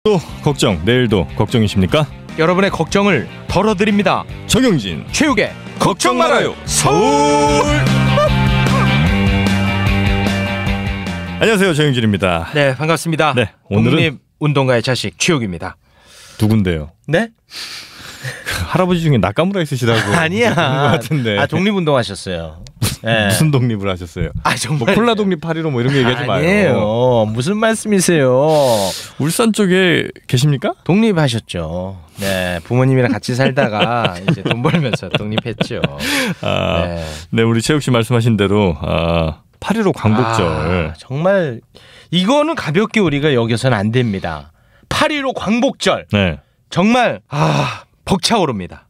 또 걱정, 내일도 걱정이십니까? 여러분의 걱정을 덜어드립니다. 정영진 최욱의 걱정 말아요 서울. 안녕하세요, 정영진입니다. 네, 반갑습니다. 네, 오늘은 독립운동가의 자식 최욱입니다. 누군데요? 네? 할아버지 중에 낙가무라 있으시다고. 아니야. 것 같은데. 아, 독립운동하셨어요. 네. 무슨 독립을 하셨어요? 아, 정말. 뭐 콜라 독립 8.15 뭐 이런 거 얘기하지 마요. 아니에요. 무슨 말씀이세요? 울산 쪽에 계십니까? 독립하셨죠. 네, 부모님이랑 같이 살다가 이제 돈 벌면서 독립했죠. 네, 우리 최욱 씨 말씀하신 대로 8.15 광복절. 정말 이거는 가볍게 우리가 여겨서는 안 됩니다. 8.15 광복절. 네. 정말 벅차오릅니다.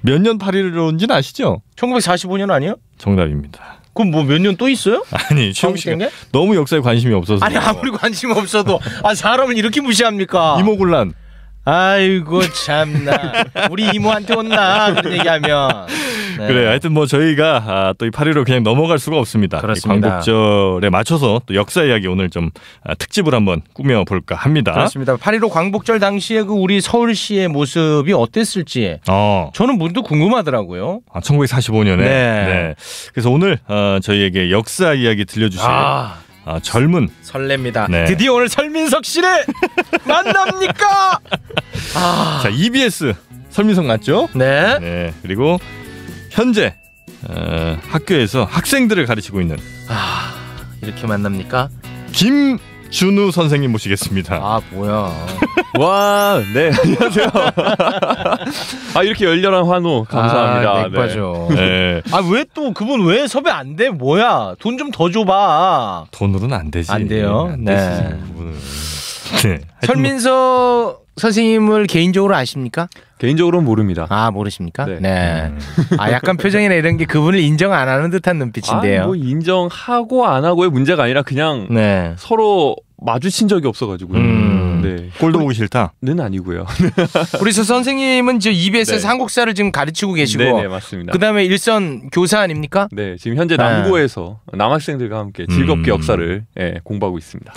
몇 년 8.15인지는 아시죠? 1945년 아니에요? 정답입니다. 그럼 뭐 몇 년 또 있어요? 아니, 최욱 씨가 너무 역사에 관심이 없어서. 아니, 아무리 관심 없어도 사람을 이렇게 무시합니까? 이모군란. 아이고 참나. 우리 이모한테 혼나 그런 얘기하면. 네. 그래, 하여튼 뭐 저희가 또 이 8.15 그냥 넘어갈 수가 없습니다. 그렇습니다. 이 광복절에 맞춰서 또 역사 이야기 오늘 좀 특집을 한번 꾸며볼까 합니다. 그렇습니다. 8.15 광복절 당시에 그 우리 서울시의 모습이 어땠을지 저는 문득 궁금하더라고요. 1945년에. 네. 그래서 오늘 저희에게 역사 이야기 들려주실 젊은 설렙니다. 네. 드디어 오늘 설민석 씨를 만납니까? 자, EBS 설민석 맞죠? 네. 네. 그리고 현재 학교에서 학생들을 가르치고 있는 이렇게 만납니까? 김준우 선생님 모시겠습니다. 뭐야? 와, 네, 안녕하세요. 이렇게 열렬한 환호 감사합니다. 맥빠져. 네. 왜 또 그분 왜 섭외 안 돼? 뭐야? 돈 좀 더 줘봐. 돈으로는 안 되지. 안 돼요? 안 네. 되지, 네. 설민석 선생님을 개인적으로 아십니까? 개인적으로는 모릅니다. 모르십니까? 네. 약간 표정이나 이런 게 그분을 인정 안 하는 듯한 눈빛인데요. 뭐 인정하고 안 하고의 문제가 아니라 그냥 서로 마주친 적이 없어가지고요. 네. 꼴도 보기 싫다? 는 아니고요. 우리 선생님은 저 EBS에서 네. 한국사를 지금 가르치고 계시고, 네, 맞습니다. 그다음에 일선 교사 아닙니까? 네, 지금 현재 남고에서 남학생들과 함께 즐겁게 역사를 공부하고 있습니다.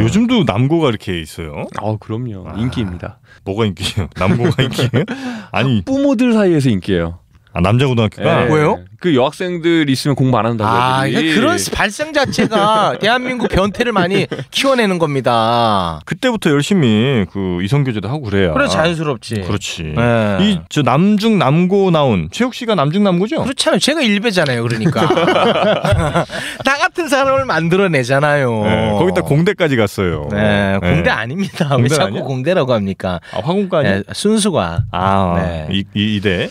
요즘도 남고가 이렇게 있어요? 그럼요. 인기입니다. 뭐가 인기예요? 남고가 인기예요? 아니, 부모들 사이에서 인기예요. 남자 고등학교가? 왜요? 그 여학생들 있으면 공부 안 한다고 애들이. 그런 발상 자체가 대한민국 변태를 많이 키워내는 겁니다. 그때부터 열심히 그 이성교제도 하고 그래야. 그래, 자연스럽지. 그렇지. 네. 이 저 남중 남고 나온 최욱 씨가 남중 남고죠? 그렇잖아요. 제가 일베잖아요. 그러니까 나 같은 사람을 만들어내잖아요. 네, 거기다 공대까지 갔어요. 네, 공대 아닙니다. 왜 공대 자꾸 아니야? 공대라고 합니까? 화공과 아니야? 네, 순수과. 네. 이대.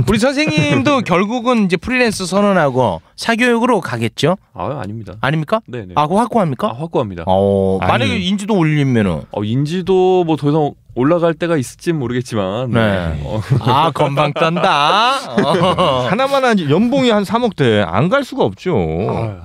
우리 선생님도 결국은 이제 프리랜서 선언하고 사교육으로 가겠죠? 아닙니다. 아닙니까? 네네. 확고합니까? 확고합니다. 만약에 인지도 올리면은 인지도 뭐 더 이상 올라갈 때가 있을지 모르겠지만. 네. 건방 떤다. 하나만 하지 연봉이 한 3억대 안 갈 수가 없죠.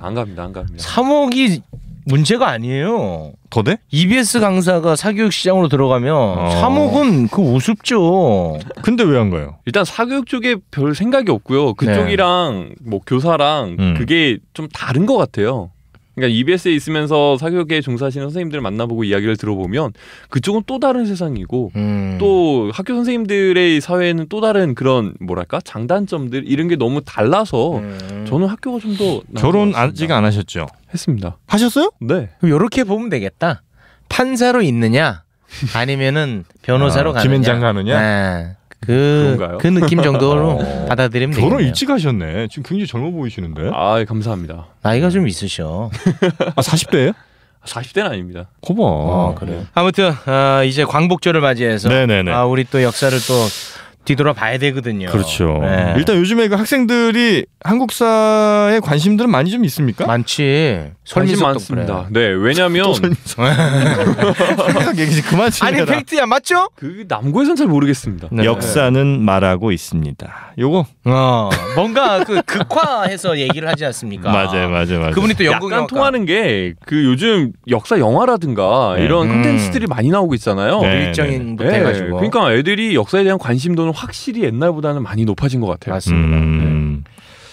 안 갑니다. 3억이 문제가 아니에요. 더 돼? EBS 강사가 사교육 시장으로 들어가면 3억은 그 우습죠. 근데 왜 안 가요? 일단 사교육 쪽에 별 생각이 없고요. 그쪽이랑 뭐 교사랑 그게 좀 다른 것 같아요. 그러니까 EBS에 있으면서 사교육에 종사하시는 선생님들을 만나보고 이야기를 들어보면 그쪽은 또 다른 세상이고 또 학교 선생님들의 사회에는 또 다른 그런 뭐랄까 장단점들 이런 게 너무 달라서 저는 학교가 좀 더 결혼 아직 안 하셨죠? 했습니다. 하셨어요? 네. 그럼 이렇게 보면 되겠다. 판사로 있느냐 아니면은 변호사로 가느냐. 김앤장 가느냐? 네. 그 느낌 정도로 받아들이면 되겠네요. 결혼 일찍 하셨네. 지금 굉장히 젊어 보이시는데. 감사합니다. 나이가 좀 있으셔. 40대예요? 40대는 아닙니다. 거봐. 그래요. 아무튼 이제 광복절을 맞이해서 우리 또 역사를 또 뒤돌아봐야 되거든요. 그렇죠. 네. 일단 요즘에 그 학생들이 한국사에 관심들은 많이 좀 있습니까? 많지. 관심 많습니다. 네, 왜냐면 설민석 얘기 그만 치려라. 아니 팩트야, 맞죠? 그 남고에서는 잘 모르겠습니다. 네. 역사는 말하고 있습니다. 요거 뭔가 그 극화해서 얘기를 하지 않습니까? 맞아요. 그분이 또 연극 약간 통하는 게 그 요즘 역사 영화라든가 이런 콘텐츠들이 많이 나오고 있잖아요. 일정인부터 해가지고. 그러니까 애들이 역사에 대한 관심도는 확실히 옛날보다는 많이 높아진 것 같아요. 맞습니다.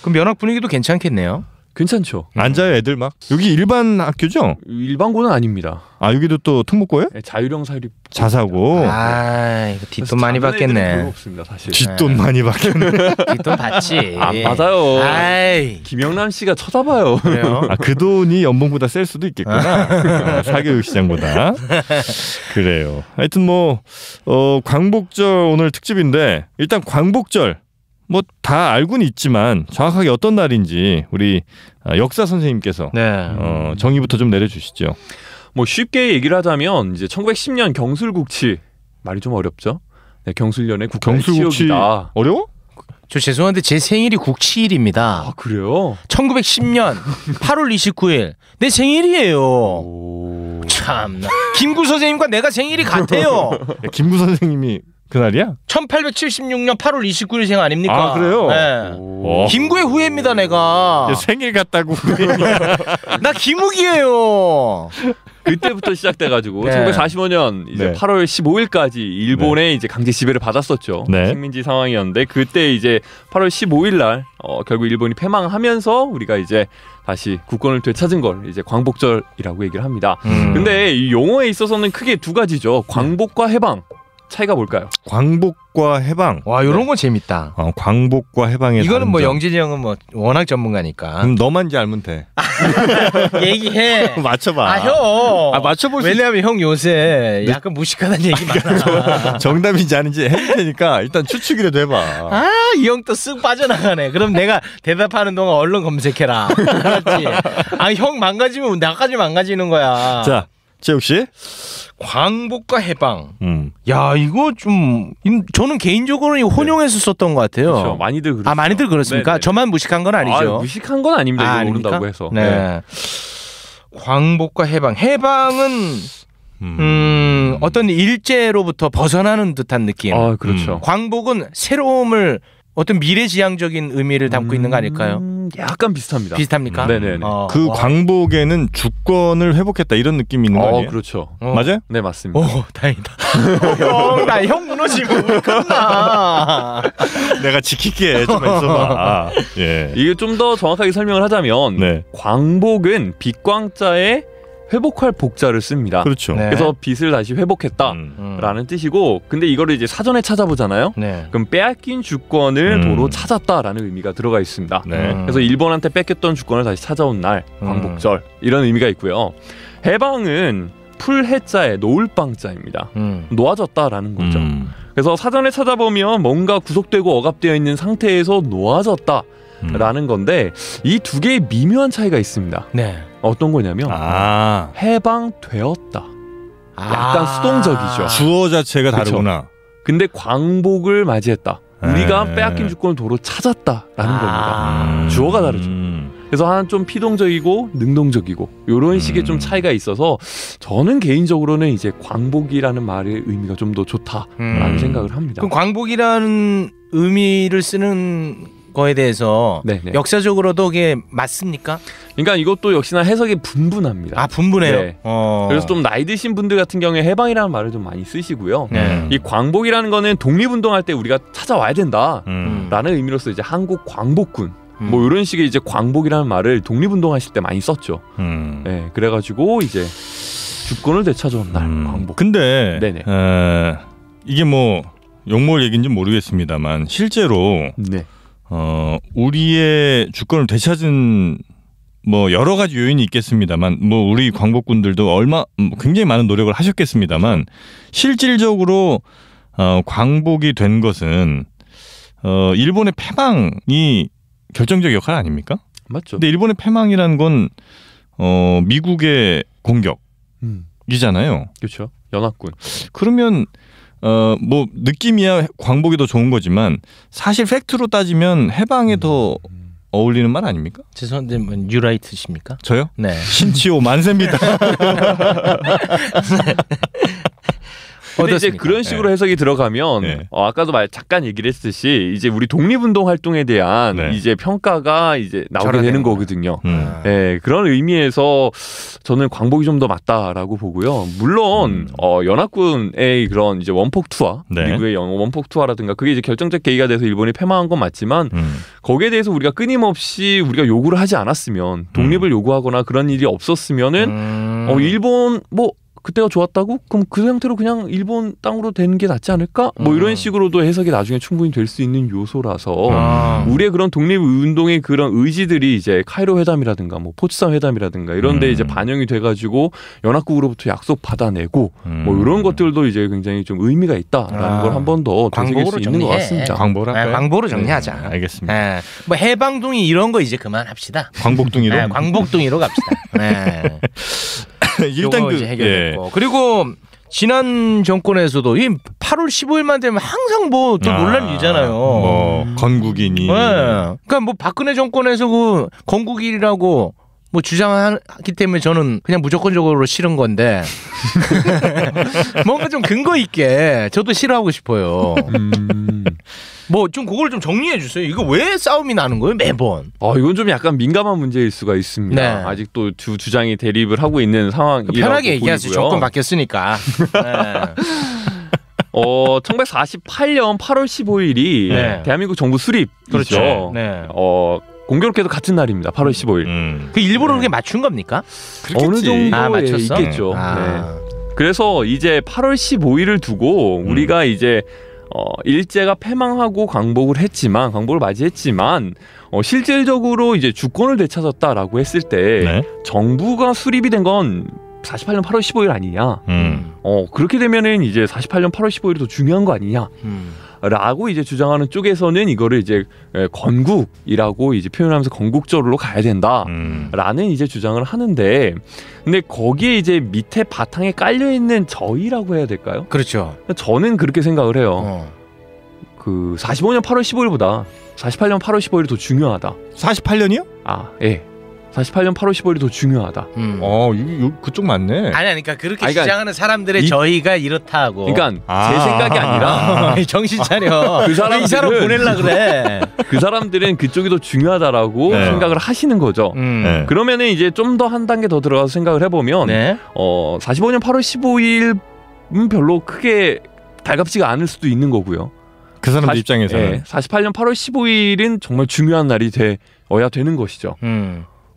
그럼 면학 분위기도 괜찮겠네요. 괜찮죠. 앉아요 애들 막. 여기 일반 학교죠? 일반고는 아닙니다. 아 여기도 또 특목고예요? 네, 자율형 사립. 자사고. 아 이거 뒷돈 많이 받겠네. 별로 없습니다 사실. 뒷돈 많이 받겠네. 뒷돈 받지. 안 받아요. 아이. 김영남 씨가 쳐다봐요. 그래요? 아, 그 돈이 연봉보다 셀 수도 있겠구나. 사교육 시장보다. 그래요. 하여튼 뭐 광복절 오늘 특집인데 일단 광복절 뭐 다 알고는 있지만 정확하게 어떤 날인지 우리 역사 선생님께서 정의부터 좀 내려주시죠. 뭐 쉽게 얘기를 하자면 이제 1910년 경술국치 말이 좀 어렵죠. 네, 경술련의 경술국치 어려워? 저 죄송한데 제 생일이 국치일입니다. 아 그래요? 1910년 8월 29일 내 생일이에요. 참나. 김구 선생님과 내가 생일이 같아요. 김구 선생님이 그날이야? 1876년 8월 29일생 아닙니까? 아 그래요? 네. 김구의 후예입니다 내가. 생일 같다고. 나 김욱이에요. 그때부터 시작돼가지고 네. 1945년 이제 네. 8월 8월 15일까지 일본의 이제 강제 지배를 받았었죠. 네. 식민지 상황이었는데 그때 이제 8월 15일 날 결국 일본이 패망하면서 우리가 이제 다시 국권을 되찾은 걸 이제 광복절이라고 얘기를 합니다. 근데 이 용어에 있어서는 크게 두 가지죠. 광복과 해방. 차이가 뭘까요? 광복과 해방. 와 이런 거 재밌다. 광복과 해방의 이거는 뭐 다른 점. 영진이 형은 뭐 워낙 전문가니까. 그럼 너만 이제 알면 돼. 얘기해. 맞춰봐. 아 형. 아 맞춰볼 수. 왜냐하면 형 요새 약간 무식하다는 얘기 많아. 정답인지 아닌지 해줄 테니까 일단 추측이라도 해봐. 아 이 형 또 쓱 빠져나가네. 그럼 내가 대답하는 동안 얼른 검색해라. 알았지? 아 형 망가지면 나까지 망가지는 거야. 자, 재욱 씨. 광복과 해방. 야 이거 좀 저는 개인적으로는 혼용해서 썼던 것 같아요. 그렇죠. 많이들 그렇죠. 아 많이들 그렇습니까? 네네. 저만 무식한 건 아니죠. 무식한 건 아닙니다. 이거 아닙니까? 모른다고 해서. 네. 광복과 해방. 해방은 어떤 일제로부터 벗어나는 듯한 느낌. 아 그렇죠. 광복은 새로움을 어떤 미래지향적인 의미를 담고 있는 거 아닐까요? 약간 비슷합니다. 비슷합니까? 네네. 그 광복에는 주권을 회복했다 이런 느낌이 있는 거 아니에요? 그렇죠. 맞아요? 네 맞습니다. 오 다행이다. 형, 나 형 무너지면 울컥나. 내가 지킬게 좀 있어봐. 예. 이게 좀 더 정확하게 설명을 하자면 네. 광복은 빚광자에 회복할 복자를 씁니다. 그렇죠. 네. 그래서 빚을 다시 회복했다라는 뜻이고, 근데 이거를 이제 사전에 찾아보잖아요. 네. 그럼 빼앗긴 주권을 도로 찾았다라는 의미가 들어가 있습니다. 네. 그래서 일본한테 뺏겼던 주권을 다시 찾아온 날, 광복절 이런 의미가 있고요. 해방은 풀해자에 놓을방자입니다. 놓아졌다라는 거죠. 그래서 사전에 찾아보면 뭔가 구속되고 억압되어 있는 상태에서 놓아졌다라는 건데 이 두 개의 미묘한 차이가 있습니다. 네. 어떤 거냐면 해방되었다. 약간 수동적이죠. 주어 자체가 다르구나. 근데 광복을 맞이했다. 우리가 빼앗긴 주권을 도로 찾았다라는 겁니다. 주어가 다르죠. 그래서 하나는 좀 피동적이고 능동적이고 이런 식의 좀 차이가 있어서 저는 개인적으로는 이제 광복이라는 말의 의미가 좀 더 좋다라는 생각을 합니다. 그럼 광복이라는 의미를 쓰는 거에 대해서 네네. 역사적으로도 그게 맞습니까? 그러니까 이것도 역시나 해석이 분분합니다. 아 분분해요. 네. 그래서 좀 나이 드신 분들 같은 경우에 해방이라는 말을 좀 많이 쓰시고요. 이 광복이라는 거는 독립운동할 때 우리가 찾아와야 된다라는 의미로서 이제 한국 광복군 뭐 이런 식의 이제 광복이라는 말을 독립운동하실 때 많이 썼죠. 네, 그래가지고 이제 주권을 되찾아온 날 광복. 근데 네네. 이게 뭐 욕먹을 얘기인지 모르겠습니다만 실제로 네. 우리의 주권을 되찾은 뭐 여러 가지 요인이 있겠습니다만 뭐 우리 광복군들도 굉장히 많은 노력을 하셨겠습니다만 실질적으로 광복이 된 것은 일본의 패망이 결정적 역할 아닙니까? 맞죠. 근데 일본의 패망이라는 건 미국의 공격이잖아요. 그렇죠. 연합군. 그러면 뭐 느낌이야 광복이 더 좋은 거지만 사실 팩트로 따지면 해방에 더 어울리는 말 아닙니까? 죄송한데 뭐 뉴라이트십니까? 저요? 네. 신치오 만세입니다. 근데 이제 그런 식으로 해석이 들어가면 아까도 잠깐 얘기를 했듯이 이제 우리 독립운동 활동에 대한 이제 평가가 이제 나오게 되는 거거든요. 그런 의미에서 저는 광복이 좀 더 맞다라고 보고요. 물론 연합군의 그런 이제 원폭 투하, 미국의 원폭 투하라든가 그게 이제 결정적 계기가 돼서 일본이 패망한 건 맞지만 거기에 대해서 우리가 끊임없이 우리가 요구를 하지 않았으면 독립을 요구하거나 그런 일이 없었으면은 일본 뭐 그때가 좋았다고? 그럼 그 상태로 그냥 일본 땅으로 되는 게 낫지 않을까? 뭐 이런 식으로도 해석이 나중에 충분히 될 수 있는 요소라서 우리의 그런 독립운동의 그런 의지들이 이제 카이로 회담이라든가 뭐 포츠담 회담이라든가 이런 데 이제 반영이 돼가지고 연합국으로부터 약속 받아내고 뭐 이런 것들도 이제 굉장히 좀 의미가 있다라는 걸 한 번 더 되새길 수 있는 것 같습니다. 광보로 정리하자. 알겠습니다. 뭐 해방둥이 이런 거 이제 그만합시다. 광복둥이로? 광복둥이로 갑시다. 일단 이제 해결됐고 그리고 지난 정권에서도 이 8월 15일만 되면 항상 뭐 또 논란 일잖아요. 뭐 건국이니. 그러니까 뭐 박근혜 정권에서 그 건국일이라고 뭐 주장하기 때문에 저는 그냥 무조건적으로 싫은 건데 뭔가 좀 근거 있게 저도 싫어하고 싶어요. 뭐 좀 그걸 좀 정리해 주세요. 이거 왜 싸움이 나는 거예요 매번? 이건 좀 약간 민감한 문제일 수가 있습니다. 아직도 두 주장이 대립을 하고 있는 상황이라고 편하게 얘기하세요. 보이고요. 조건 바뀌었으니까. 1948년 8월 15일이 대한민국 정부 수립이죠. 그렇죠. 공교롭게도 같은 날입니다. 8월 15일. 그 일부러 그렇게 맞춘 겁니까? 어느 정도 맞췄어? 있겠죠. 그래서 이제 8월 15일을 두고 우리가 이제 일제가 패망하고 광복을 맞이했지만 실질적으로 이제 주권을 되찾았다라고 했을 때 정부가 수립이 된 건 48년 8월 15일 아니냐. 그렇게 되면은 이제 48년 8월 15일이 더 중요한 거 아니냐. 라고 이제 주장하는 쪽에서는 이거를 이제 건국이라고 이제 표현하면서 건국절로 가야 된다라는 이제 주장을 하는데, 근데 거기에 이제 밑에 바탕에 깔려 있는 저희라고 해야 될까요? 그렇죠. 저는 그렇게 생각을 해요. 그 45년 8월 15일보다 48년 8월 15일이 더 중요하다. 48년이요? 예. 48년 8월 15일이 더 중요하다. 그쪽 맞네. 그러니까 그렇게 주장하는 사람들의 저희가 이렇다고. 그러니까 제 생각이 아니라 정신 차려. 그 사람들은, 이 사람 보낼라 그래. 그 사람들은 그쪽이 더 중요하다라고 생각을 하시는 거죠. 그러면은 이제 좀 더 한 단계 더 들어가서 생각을 해보면 45년 8월 15일은 별로 크게 달갑지가 않을 수도 있는 거고요. 그 사람들 입장에서는 48년 8월 15일은 정말 중요한 날이 되어야 되는 것이죠.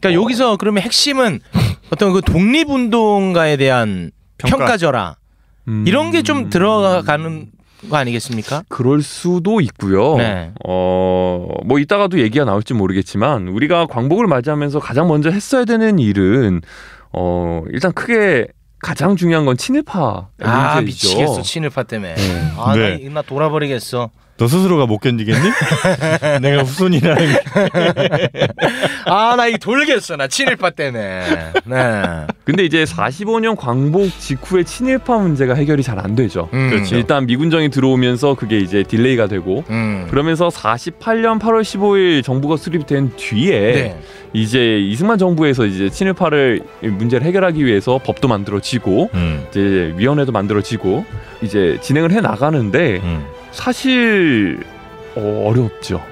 그러니까 여기서 그러면 핵심은 어떤 그 독립운동가에 대한 평가절하 이런 게 좀 들어가는 거 아니겠습니까? 그럴 수도 있고요. 뭐 이따가도 얘기가 나올지 모르겠지만 우리가 광복을 맞이하면서 가장 먼저 했어야 되는 일은 일단 크게 가장 중요한 건 친일파 문제이죠. 미치겠어 친일파 때문에. 나 돌아버리겠어. 너 스스로가 못 견디겠니? 내가 후손이라는 게. 나 이거 돌겠어. 나 친일파 때문에. 근데 이제 45년 광복 직후에 친일파 문제가 해결이 잘 안 되죠. 그렇죠. 일단 미군정이 들어오면서 그게 이제 딜레이가 되고 그러면서 48년 8월 15일 정부가 수립된 뒤에 이제 이승만 정부에서 이제 친일파를 문제를 해결하기 위해서 법도 만들어지고 이제 위원회도 만들어지고 이제 진행을 해 나가는데 사실 어렵죠.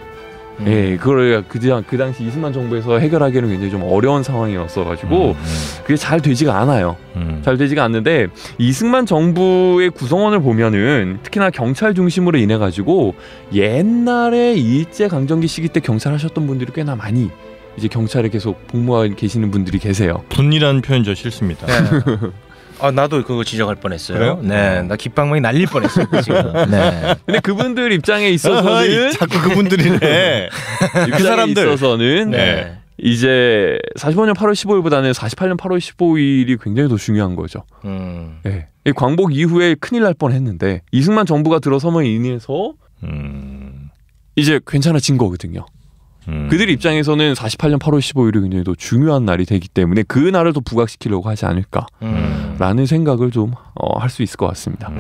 그걸 그 당시 이승만 정부에서 해결하기에는 굉장히 좀 어려운 상황이었어가지고 그게 잘 되지가 않아요. 잘 되지가 않는데 이승만 정부의 구성원을 보면은 특히나 경찰 중심으로 인해 가지고 옛날에 일제 강점기 시기 때 경찰 하셨던 분들이 꽤나 많이 이제 경찰에 계속 복무하고 계시는 분들이 계세요. 분이라는 표현 저 싫습니다. 나도 그거 지적할 뻔했어요. 그래요? 나 귓방망이 날릴 뻔했어요. 지금. 근데 그분들 입장에 있어서는 자꾸 그분들이네. 그 사람들 있어서는 이제 45년 8월 15일보다는 48년 8월 15일이 굉장히 더 중요한 거죠. 광복 이후에 큰일 날 뻔했는데 이승만 정부가 들어서면 인해서 이제 괜찮아진 거거든요. 그들 입장에서는 48년 8월 15일이 굉장히 더 중요한 날이 되기 때문에 그 날을 더 부각시키려고 하지 않을까라는 생각을 좀 할 수 있을 것 같습니다.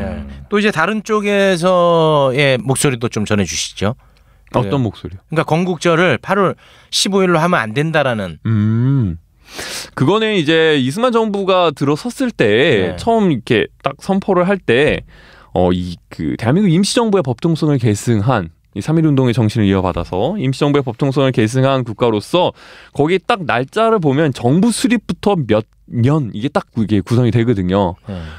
또 이제 다른 쪽에서의 목소리도 좀 전해주시죠. 어떤 목소리요? 그러니까 건국절을 8월 15일로 하면 안 된다라는. 그거는 이제 이승만 정부가 들어섰을 때 처음 이렇게 딱 선포를 할 때 그 대한민국 임시정부의 법통성을 계승한 이 3.1운동의 정신을 이어받아서 임시정부의 법통성을 계승한 국가로서 거기 딱 날짜를 보면 정부 수립부터 몇 년 이게 딱 이게 구성이 되거든요.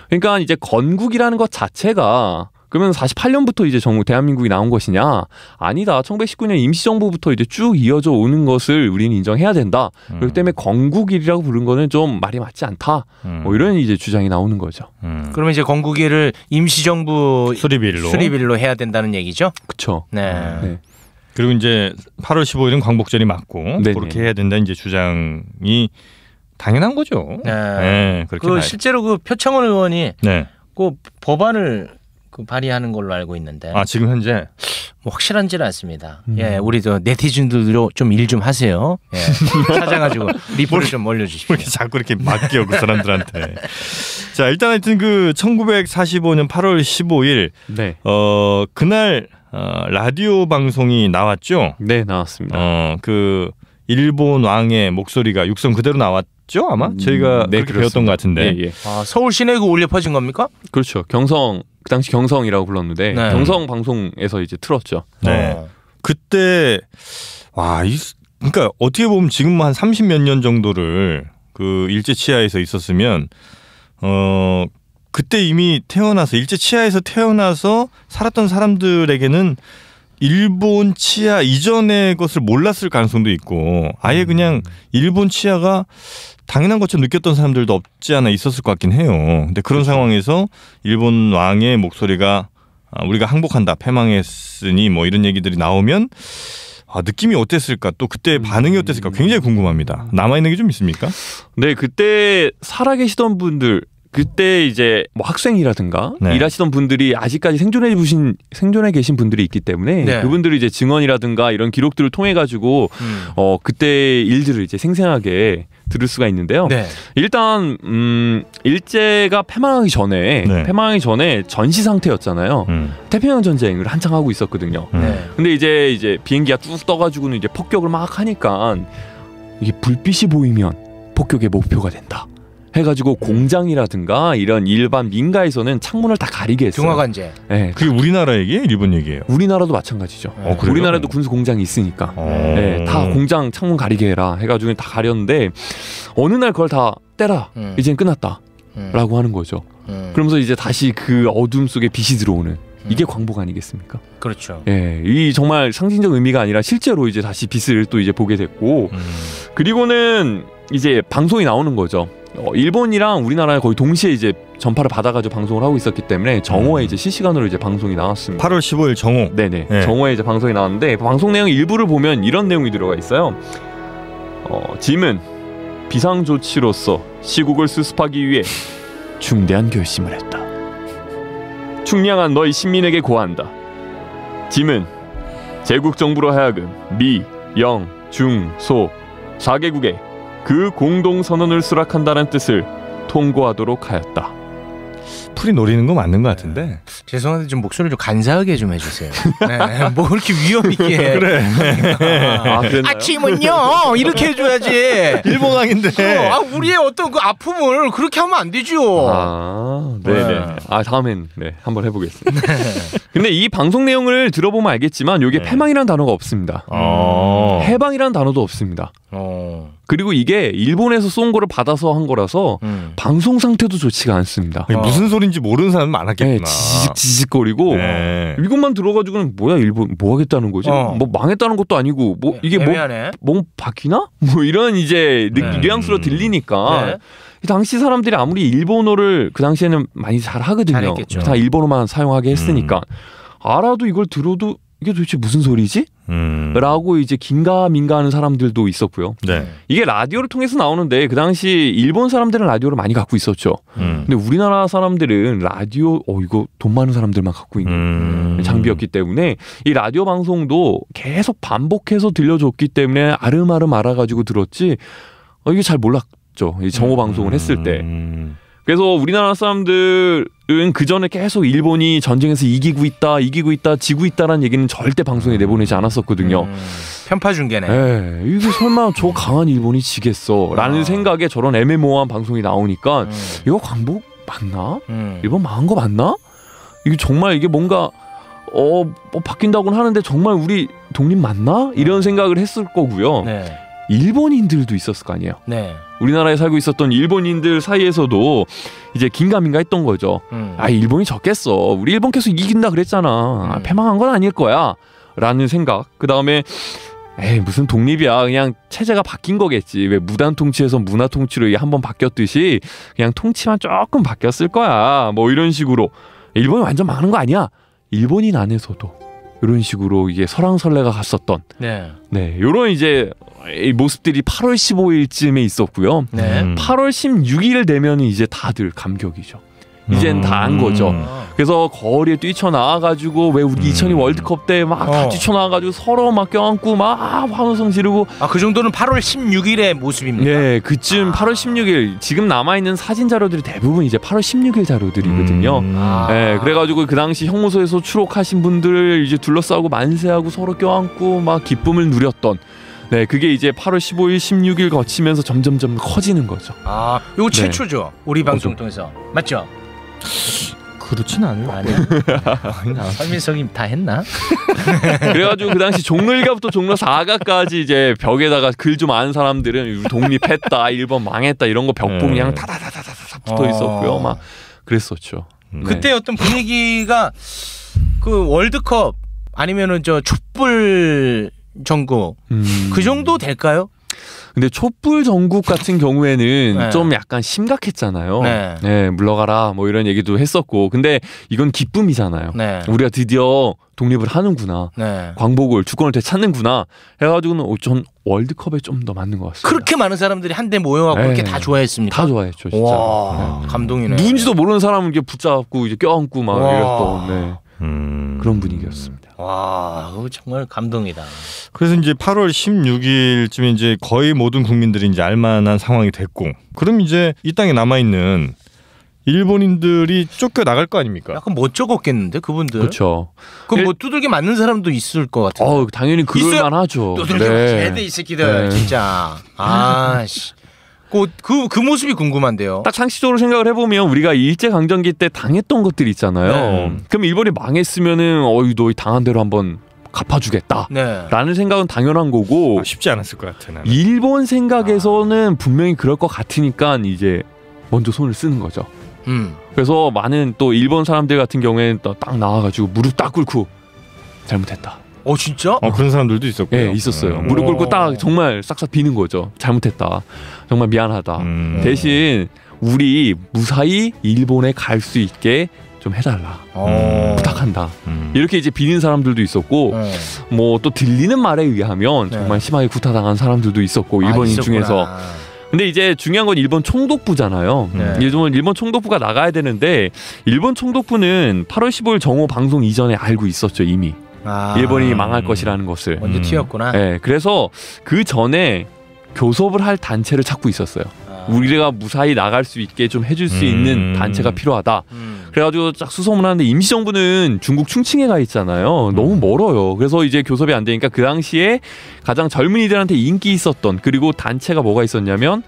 그러니까 이제 건국이라는 것 자체가 그러면 48년부터 이제 대한민국이 나온 것이냐? 아니다. 1919년 임시정부부터 이제 쭉 이어져 오는 것을 우리는 인정해야 된다. 그렇기 때문에 건국일이라고 부른 거는 좀 말이 맞지 않다. 뭐 이런 이제 주장이 나오는 거죠. 그러면 이제 건국일을 임시정부 수립일로 해야 된다는 얘기죠? 그렇죠. 네. 그리고 이제 8월 15일은 광복절이 맞고 네네. 그렇게 해야 된다 이제 주장이 당연한 거죠. 네. 그렇게 실제로 그 표창원 의원이 그 법안을 발의하는 걸로 알고 있는데. 지금 현재 뭐 확실한지는 않습니다. 예, 우리 저 네티즌들도 좀 일 좀 하세요. 예, 찾아가지고 리플을 좀 올려주십시오. 이렇게 자꾸 이렇게 맡겨 그 사람들한테. 자, 일단 하여튼 그 1945년 8월 15일 그날 라디오 방송이 나왔죠. 네, 나왔습니다. 그 일본 왕의 목소리가 육성 그대로 나왔죠, 아마 저희가 그렇게 배웠던 것 같은데. 예. 서울 시내 그 올려 퍼진 겁니까? 그렇죠. 그 당시 경성이라고 불렀는데 경성 방송에서 이제 틀었죠. 네. 그때 그러니까 어떻게 보면 지금 한 30몇 년 정도를 그 일제 치하에서 있었으면 그때 이미 일제 치하에서 태어나서 살았던 사람들에게는 일본 치하 이전의 것을 몰랐을 가능성도 있고 아예 그냥 일본 치하가 당연한 것처럼 느꼈던 사람들도 없지 않아 있었을 것 같긴 해요. 근데 그런 상황에서 일본 왕의 목소리가 우리가 항복한다, 패망했으니 뭐 이런 얘기들이 나오면 느낌이 어땠을까? 또 그때 반응이 어땠을까? 굉장히 궁금합니다. 남아있는 게 좀 있습니까? 네, 그때 살아계시던 분들 그때 이제 뭐 학생이라든가 일하시던 분들이 아직까지 생존해 계신 분들이 있기 때문에 그분들이 이제 증언이라든가 이런 기록들을 통해 가지고 그때 일들을 이제 생생하게 들을 수가 있는데요. 일단 일제가 패망하기 전에 전시 상태였잖아요. 태평양 전쟁을 한창 하고 있었거든요. 근데 이제 비행기가 쭉 떠가지고는 이제 폭격을 막 하니까 이게 불빛이 보이면 폭격의 목표가 된다. 해가지고 공장이라든가 이런 일반 민가에서는 창문을 다 가리게 했어요. 중화관제. 네. 그게 우리나라 얘기예요? 일본 얘기예요? 우리나라도 마찬가지죠. 우리나라도 군수 공장이 있으니까 다 공장 창문 가리게 해라 해가지고 다 가렸는데 어느 날 그걸 다 떼라. 이젠 끝났다. 라고 하는 거죠. 그러면서 이제 다시 그 어둠 속에 빛이 들어오는 이게 광복 아니겠습니까? 그렇죠. 이 정말 상징적 의미가 아니라 실제로 이제 다시 빛을 또 이제 보게 됐고 그리고는 이제 방송이 나오는 거죠. 일본이랑 우리나라에 거의 동시에 이제 전파를 받아가지고 방송을 하고 있었기 때문에 정오에 이제 실시간으로 이제 방송이 나왔습니다. 8월 15일 정오. 네네. 정오에 이제 방송이 나왔는데 방송 내용 일부를 보면 이런 내용이 들어가 있어요. 짐은 비상 조치로서 시국을 수습하기 위해 중대한 결심을 했다. 충량한 너희 신민에게 고한다. 짐은 제국 정부로 하여금 미, 영, 중, 소 4개국에 그 공동선언을 수락한다는 뜻을 통고하도록 하였다. 풀이 노리는 거 맞는 것 같은데. 죄송한데 좀 목소리를 좀 간사하게 좀 해주세요. 뭐 그렇게 위험 있게. 그래. 아침은요 이렇게 해줘야지. 일본 왕인데. 우리의 어떤 그 아픔을 그렇게 하면 안 되죠. 네네. 다음엔 한번 해보겠습니다. 근데 이 방송 내용을 들어보면 알겠지만 여기에 패망이라는 단어가 없습니다. 해방이라는 단어도 없습니다. 그리고 이게 일본에서 쏜 거를 받아서 한 거라서 방송 상태도 좋지가 않습니다. 무슨 소린지 모르는 사람 많았겠구나. 지직거리고 이것만 들어가지고는 뭐야 일본 뭐 하겠다는 거지? 뭐 망했다는 것도 아니고 뭐 이게 뭐 바뀌나? 뭐 이런 이제 뉘앙스로 들리니까 당시 사람들이 아무리 일본어를 그 당시에는 많이 잘 하거든요. 잘했겠죠. 다 일본어만 사용하게 했으니까 알아도 이걸 들어도 이게 도대체 무슨 소리지? 라고 이제 긴가민가하는 사람들도 있었고요. 이게 라디오를 통해서 나오는데 그 당시 일본 사람들은 라디오를 많이 갖고 있었죠. 근데 우리나라 사람들은 라디오 이거 돈 많은 사람들만 갖고 있는 장비였기 때문에 이 라디오 방송도 계속 반복해서 들려줬기 때문에 아름아름 알아가지고 들었지 이게 잘 몰랐죠. 이 정오 방송을 했을 때. 그래서 우리나라 사람들은 그 전에 계속 일본이 전쟁에서 이기고 있다, 지고 있다라는 얘기는 절대 방송에 내보내지 않았었거든요. 편파 중계네. 이게 설마 저 강한 일본이 지겠어라는 생각에 저런 애매모호한 방송이 나오니까 이거 광복 맞나? 일본 망한 거 맞나? 이게 정말 이게 뭔가 뭐 바뀐다고는 하는데 정말 우리 독립 맞나? 이런 생각을 했을 거고요. 네. 일본인들도 있었을 거 아니에요. 네. 우리나라에 살고 있었던 일본인들 사이에서도 이제 긴가민가 했던 거죠. 아, 일본이 졌겠어. 우리 일본 계속 이긴다 그랬잖아. 패망한 건 아닐 거야. 라는 생각. 그 다음에 무슨 독립이야. 그냥 체제가 바뀐 거겠지. 왜 무단 통치에서 문화 통치로 한번 바뀌었듯이 그냥 통치만 조금 바뀌었을 거야. 뭐 이런 식으로. 일본이 완전 망하는 거 아니야. 일본인 안에서도 이런 식으로 이게 설왕설래가 갔었던 요런 이제 모습들이 8월 15일쯤에 있었고요. 8월 16일 되면 이제 다들 감격이죠. 이젠 다 안 거죠. 그래서 거리에 뛰쳐나와가지고 왜 우리 2002 월드컵 때 막 다 뛰쳐나와가지고 서로 막 껴안고 막 환호성 지르고. 그 정도는 8월 16일의 모습입니다. 네, 그쯤 8월 16일 지금 남아있는 사진 자료들이 대부분 이제 8월 16일 자료들이거든요. 네, 그래가지고 그 당시 형무소에서 추록하신 분들을 이제 둘러싸고 만세하고 서로 껴안고 막 기쁨을 누렸던. 네, 그게 이제 8월 15일, 16일 거치면서 점점점 커지는 거죠. 이거 최초죠. 우리 방송 통해서. 맞죠? 그렇진 않아요. 아니야. 설민석이 다 했나? 그래가지고 그 당시 종로 1가부터 종로 4가까지 이제 벽에다가 글 좀 아는 사람들은 독립했다, 일본 망했다 이런 거 벽봉 그냥 다다다다다 붙어 있었고요. 막 그랬었죠. 그때 어떤 분위기가 그 월드컵 아니면은 저 촛불 전국 그 정도 될까요? 근데 촛불 전국 같은 경우에는 좀 약간 심각했잖아요. 네, 물러가라 뭐 이런 얘기도 했었고. 근데 이건 기쁨이잖아요. 우리가 드디어 독립을 하는구나. 광복을 주권을 되찾는구나. 해가지고는 전 월드컵에 좀 더 맞는 것 같습니다. 그렇게 많은 사람들이 한데 모여갖고 그렇게 다 좋아했습니까? 다 좋아했죠, 진짜. 와, 감동이네. 누군지도 모르는 사람은 이렇게 붙잡고 이제 껴안고 막 이랬던 그런 분위기였습니다. 와, 그거 정말 감동이다. 그래서 이제 8월 16일쯤에 이제 거의 모든 국민들이 이제 알만한 상황이 됐고, 그럼 이제 이 땅에 남아 있는 일본인들이 쫓겨 나갈 거 아닙니까? 약간 멋쩍었겠는데 그분들. 그렇죠. 그럼 뭐 두들겨 맞는 사람도 있을 것 같아요. 당연히 그럴만하죠. 두들겨 맞아야 돼 이 새끼들 진짜. 씨. 그 모습이 궁금한데요. 딱 상식적으로 생각을 해보면 우리가 일제강점기 때 당했던 것들이 있잖아요. 그럼 일본이 망했으면은 너 당한 대로 한번 갚아주겠다 라는 생각은 당연한 거고. 쉽지 않았을 것 같아 나는. 일본 생각에서는 분명히 그럴 것 같으니까 이제 먼저 손을 쓰는 거죠. 그래서 많은 또 일본 사람들 같은 경우에는 또 딱 나와가지고 무릎 딱 꿇고 잘못했다. 진짜? 그런 사람들도 있었고요. 네, 있었어요. 무릎 꿇고 딱 정말 싹싹 비는 거죠. 잘못했다. 정말 미안하다. 대신 우리 무사히 일본에 갈 수 있게 좀 해달라. 부탁한다. 이렇게 이제 비는 사람들도 있었고, 뭐 또 들리는 말에 의하면 정말 심하게 구타당한 사람들도 있었고, 일본인 중에서. 근데 이제 중요한 건 일본 총독부잖아요. 일본 총독부가 나가야 되는데, 일본 총독부는 8월 15일 정오 방송 이전에 알고 있었죠, 이미. 일본이 망할 것이라는 것을. 먼저 튀었구나. 네, 그래서 그 전에 교섭을 할 단체를 찾고 있었어요. 우리가 무사히 나갈 수 있게 좀 해줄 수 있는 단체가 필요하다. 그래가지고 딱 수소문하는데 임시정부는 중국 충칭에 가 있잖아요. 너무 멀어요. 그래서 이제 교섭이 안 되니까 그 당시에 가장 젊은이들한테 인기 있었던, 그리고 단체가 뭐가 있었냐면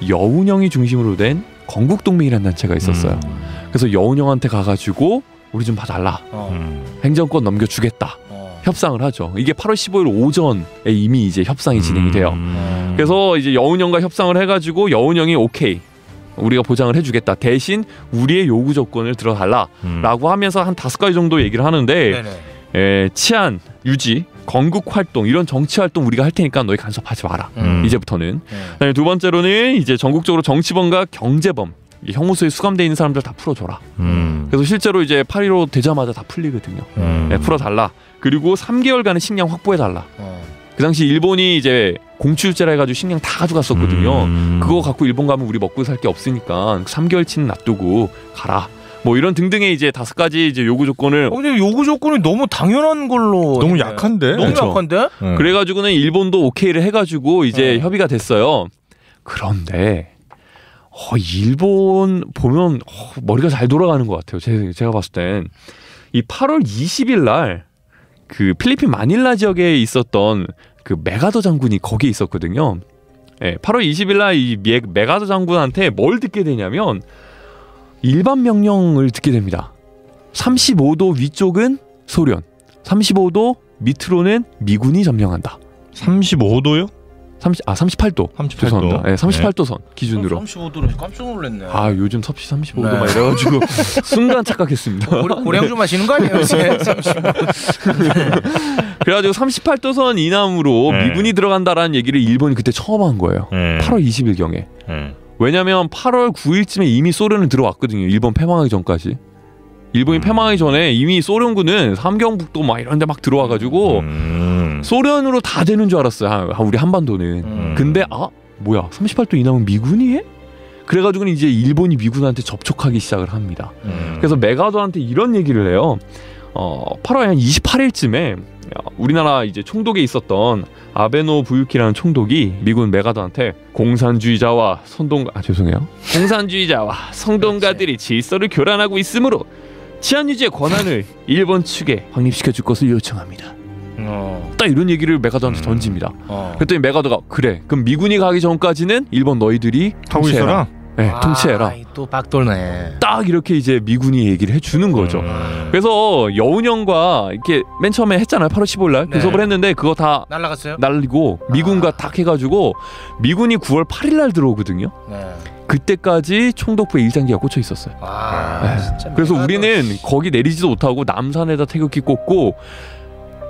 여운형이 중심으로 된 건국동맹이라는 단체가 있었어요. 그래서 여운형한테 가가지고 우리 좀 봐달라. 행정권 넘겨주겠다. 협상을 하죠. 이게 8월 15일 오전에 이미 이제 협상이 진행이 돼요. 그래서 이제 여운형과 협상을 해가지고 여운형이 오케이, 우리가 보장을 해주겠다. 대신 우리의 요구 조건을 들어달라라고 하면서 한 5가지 정도 얘기를 하는데, 치안 유지, 건국 활동, 이런 정치 활동 우리가 할 테니까 너희 간섭하지 마라. 이제부터는. 두 번째로는 이제 전국적으로 정치범과 경제범, 형무소에 수감돼 있는 사람들 다 풀어줘라. 그래서 실제로 이제 8.15 되자마자 다 풀리거든요. 풀어달라. 그리고 3개월간의 식량 확보해달라. 그 당시 일본이 이제 공추일제라 해가지고 식량 다 가져갔었거든요. 그거 갖고 일본 가면 우리 먹고 살 게 없으니까 3개월치는 놔두고 가라. 뭐 이런 등등의 이제 5가지 이제 요구 조건을. 근데 요구 조건이 너무 당연한 걸로. 너무 약한데? 너무 그렇죠. 약한데? 그래가지고는 일본도 오케이를 해가지고 이제 협의가 됐어요. 그런데 일본 보면 머리가 잘 돌아가는 것 같아요. 제가 봤을 땐 이 8월 20일 날 그 필리핀 마닐라 지역에 있었던 그 메가더 장군이 거기에 있었거든요. 8월 20일 날 이 메가더 장군한테 뭘 듣게 되냐면 일반 명령을 듣게 됩니다. 35도 위쪽은 소련, 35도 밑으로는 미군이 점령한다. 35도요? 38도. 38도. 죄송합니다. 네, 38도 선 기준으로. 35도로 깜짝 놀랐네. 아, 요즘 섭씨 35도 네. 막 이래가지고 순간 착각했습니다. 고량주 마시는 거 아니에요? 요새 35도. 그래가지고 38도 선 이남으로 네. 미군이 들어간다라는 얘기를 일본이 그때 처음 한 거예요. 네. 8월 20일경에. 네. 왜냐면 8월 9일쯤에 이미 소련은 들어왔거든요. 일본 패망하기 전까지. 일본이 패망하기 전에 이미 소련군은 삼경북도 막 이런 데 막 들어와가지고 소련으로 다 되는 줄 알았어요. 우리 한반도는. 근데 뭐야 38도 이남은 미군이 해? 그래가지고는 이제 일본이 미군한테 접촉하기 시작을 합니다. 그래서 메가더한테 이런 얘기를 해요. 8월 한 28일쯤에 우리나라 이제 총독에 있었던 아베노 부유키라는 총독이 미군 메가더한테 공산주의자와 선동가들이 질서를 교란하고 있으므로 치안 유지의 권한을 일본 측에 확립시켜 줄 것을 요청합니다. 딱 이런 얘기를 메가더한테 던집니다. 그랬더니 메가더가 그래 그럼 미군이 가기 전까지는 일본 너희들이 하고 있어라. 네, 통치해라. 또 빡돌네. 딱 이렇게 이제 미군이 얘기를 해주는 거죠. 그래서 여운형과 이렇게 맨 처음에 했잖아요. 8월 15일날 교섭을 했는데 그거 다 날라갔어요? 날리고 미군과 딱 해가지고 미군이 9월 8일날 들어오거든요. 네. 그때까지 총독부에 1장기가 꽂혀 있었어요. 네. 진짜 그래서 우리는 거기 내리지도 못하고 남산에다 태극기 꽂고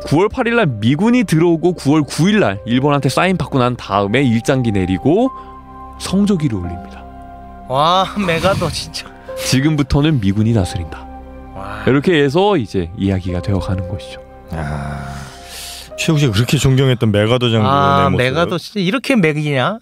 9월 8일날 미군이 들어오고 9월 9일날 일본한테 사인 받고 난 다음에 1장기 내리고 성조기를 올립니다. 와 메가더 진짜. 지금부터는 미군이 다스린다. 와. 이렇게 해서 이제 이야기가 되어가는 것이죠. 최욱 씨가 그렇게 존경했던 메가더 장군의 모습. 메가더 진짜 이렇게 맥이냐?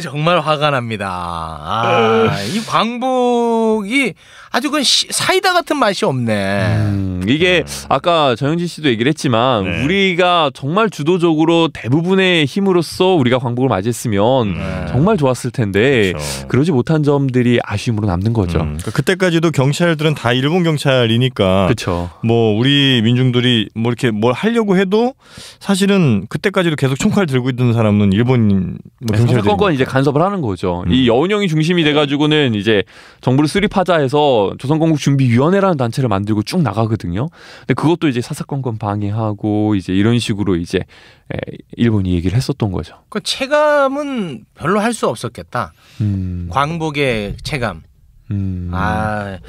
정말 화가 납니다. 이 광복이 아주 그 사이다 같은 맛이 없네. 이게 아까 정영진 씨도 얘기를 했지만 네. 우리가 정말 주도적으로 대부분의 힘으로써 우리가 광복을 맞이했으면 정말 좋았을 텐데 그렇죠. 그러지 못한 점들이 아쉬움으로 남는 거죠. 그러니까 그때까지도 경찰들은 다 일본 경찰이니까 그렇죠. 뭐 우리 민중들이 뭐 이렇게 뭘 하려고 해도 사실은 그때까지도 계속 총칼 들고 있던 사람은 일본 뭐 경찰들이 사건건 이제 간섭을 하는 거죠. 이 여운형이 중심이 돼가지고는 이제 정부를 수립하자 해서 조선건국준비위원회라는 단체를 만들고 쭉 나가거든요. 근데 그것도 이제 사사건건 방해하고 이제 이런 식으로 이제 일본이 얘기를 했었던 거죠. 그 체감은 별로 할 수 없었겠다. 광복의 체감. 나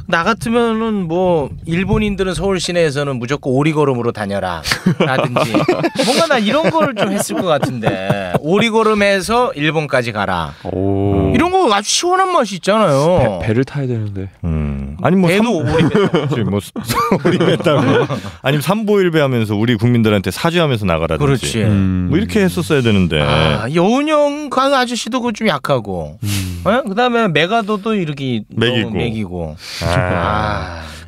같으면은 뭐 일본인들은 서울 시내에서는 무조건 오리걸음으로 다녀라 라든지 뭔가 나 이런 거를 좀 했을 것 같은데 오리걸음해서 일본까지 가라. 이런 거 아주 시원한 맛이 있잖아요. 배를 타야 되는데. 아니 뭐 배도 오리배 뭐 오리배 타고 아니면 삼보일배 하면서 우리 국민들한테 사죄하면서 나가라든지. 그렇지. 뭐 이렇게 했었어야 되는데. 여운형 그 아저씨도 그거 좀 약하고. 그다음에 메가도도 이렇게 매기고.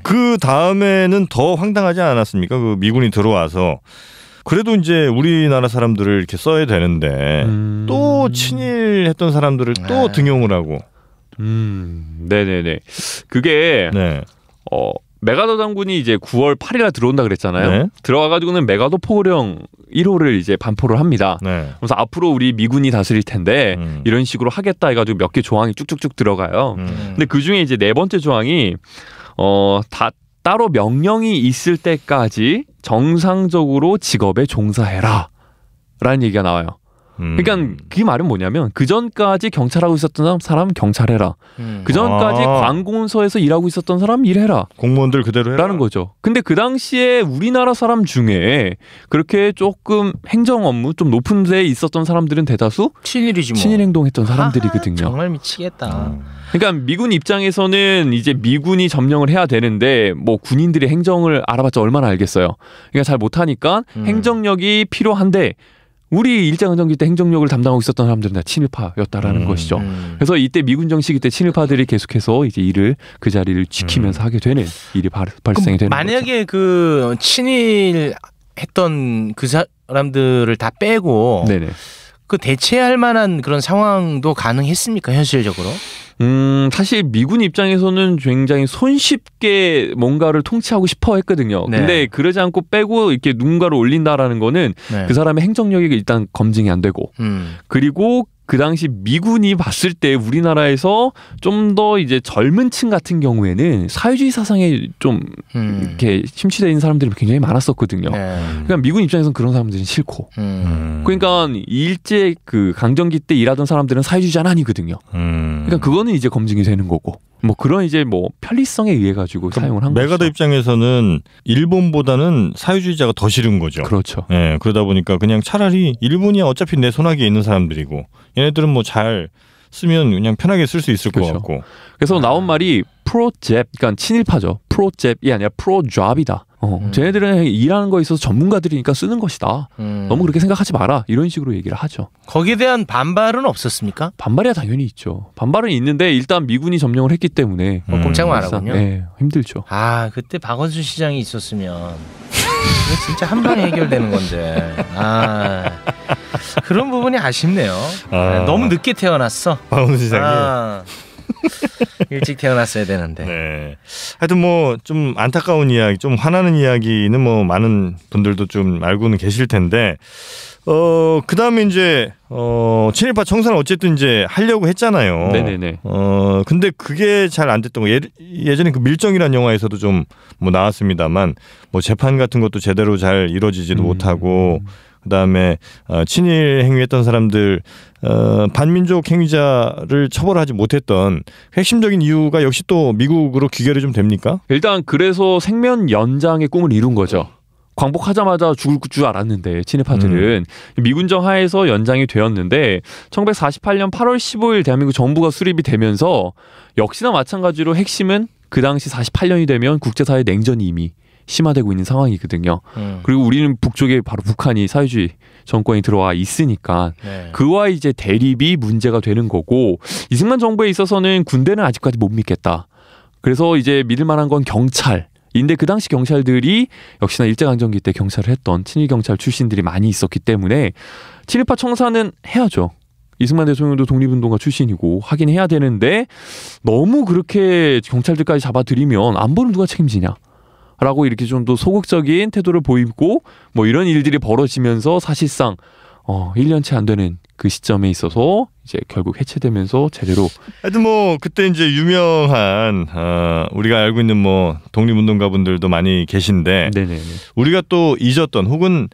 그 다음에는 더 황당하지 않았습니까? 그 미군이 들어와서 그래도 이제 우리나라 사람들을 이렇게 써야 되는데 또 친일했던 사람들을 또 등용을 하고. 네네네. 그게 네. 메가더 장군이 이제 9월 8일에 들어온다 그랬잖아요. 네. 들어와가지고는 메가더 포고령 1호를 이제 반포를 합니다. 네. 그래서 앞으로 우리 미군이 다스릴 텐데 이런 식으로 하겠다 해가지고 몇 개 조항이 쭉쭉쭉 들어가요. 근데 그 중에 이제 네 번째 조항이 다 따로 명령이 있을 때까지 정상적으로 직업에 종사해라 라는 얘기가 나와요. 그러니까 그 말은 뭐냐면 그 전까지 경찰하고 있었던 사람은 경찰해라. 그 전까지 관공서에서 일하고 있었던 사람 일해라. 공무원들 그대로 해라. 라는 거죠. 근데 그 당시에 우리나라 사람 중에 그렇게 조금 행정 업무 좀 높은 데에 있었던 사람들은 대다수 친일이지 뭐. 친일 행동했던 사람들이거든요. 정말 미치겠다. 그러니까 미군 입장에서는 이제 미군이 점령을 해야 되는데 뭐 군인들이 행정을 알아봤자 얼마나 알겠어요. 그러니까 잘 못하니까 행정력이 필요한데 우리 일제강점기 때 행정력을 담당하고 있었던 사람들은 다 친일파였다라는 것이죠. 그래서 이때 미군 정시기 때 친일파들이 계속해서 이제 일을 그 자리를 지키면서 하게 되는 일이 발생이 되는 거죠. 만약에 그 친일 했던 그 사람들을 다 빼고 네네. 그 대체할 만한 그런 상황도 가능했습니까 현실적으로? 사실 미군 입장에서는 굉장히 손쉽게 뭔가를 통치하고 싶어 했거든요. 네. 근데 그러지 않고 빼고 이렇게 누군가를 올린다라는 거는 네. 그 사람의 행정력이 일단 검증이 안 되고 그리고 그 당시 미군이 봤을 때 우리나라에서 좀 더 이제 젊은 층 같은 경우에는 사회주의 사상에 좀 이렇게 심취되어 있는 사람들이 굉장히 많았었거든요. 그러니까 미군 입장에서는 그런 사람들은 싫고. 그러니까 일제 그 강점기 때 일하던 사람들은 사회주의자는 아니거든요. 그러니까 그거는 이제 검증이 되는 거고. 뭐 그런 이제 뭐 편리성에 의해 가지고 사용을 한 거죠. 메가더 입장에서는 일본보다는 사회주의자가 더 싫은 거죠. 그렇죠. 예, 그러다 보니까 그냥 차라리 일본이 어차피 내 손아귀에 있는 사람들이고 얘네들은 뭐 잘 쓰면 그냥 편하게 쓸 수 있을 그렇죠. 것 같고. 그래서 나온 말이 프로잽, 그러니까 친일파죠. 프로잽이 아니라 프로잡이다. 쟤네들은 일하는 거에 있어서 전문가들이니까 쓰는 것이다. 너무 그렇게 생각하지 마라. 이런 식으로 얘기를 하죠. 거기에 대한 반발은 없었습니까? 반발이야 당연히 있죠. 반발은 있는데 일단 미군이 점령을 했기 때문에 꼼짝 말하군요. 네, 힘들죠. 아, 그때 박원순 시장이 있었으면 이거 진짜 한 방에 해결되는 건데. 아, 그런 부분이 아쉽네요. 너무 늦게 태어났어. 박원순 시장이. 일찍 태어났어야 되는데. 네. 하여튼 뭐 좀 안타까운 이야기, 좀 화나는 이야기는 뭐 많은 분들도 좀 알고는 계실 텐데, 그다음에 이제 친일파 청산을 어쨌든 이제 하려고 했잖아요. 네네네. 근데 그게 잘 안 됐던 거. 예전에 그 밀정이라는 영화에서도 좀 뭐 나왔습니다만, 뭐 재판 같은 것도 제대로 잘 이루어지지도 못하고. 그다음에 친일 행위했던 사람들 반민족 행위자를 처벌하지 못했던 핵심적인 이유가 역시 또 미국으로 귀결이 좀 됩니까? 일단 그래서 생면 연장의 꿈을 이룬 거죠. 광복하자마자 죽을 줄 알았는데 친일파들은 미군정 하에서 연장이 되었는데 1948년 8월 15일 대한민국 정부가 수립이 되면서 역시나 마찬가지로 핵심은 그 당시 48년이 되면 국제사회 냉전이 이미 심화되고 있는 상황이거든요. 그리고 우리는 북쪽에 바로 북한이 사회주의 정권이 들어와 있으니까 그와 이제 대립이 문제가 되는 거고, 이승만 정부에 있어서는 군대는 아직까지 못 믿겠다. 그래서 이제 믿을 만한 건 경찰인데 그 당시 경찰들이 역시나 일제강점기 때 경찰을 했던 친일 경찰 출신들이 많이 있었기 때문에 친일파 청산은 해야죠. 이승만 대통령도 독립운동가 출신이고 하긴 해야 되는데 너무 그렇게 경찰들까지 잡아들이면 안보는 누가 책임지냐 라고 이렇게 좀 더 소극적인 태도를 보이고 뭐 이런 일들이 벌어지면서 사실상 1년치 안 되는 그 시점에 있어서 이제 결국 해체되면서 제대로. 하여튼 뭐 그때 이제 유명한 우리가 알고 있는 뭐 독립운동가분들도 많이 계신데, 네네네. 우리가 또 잊었던 혹은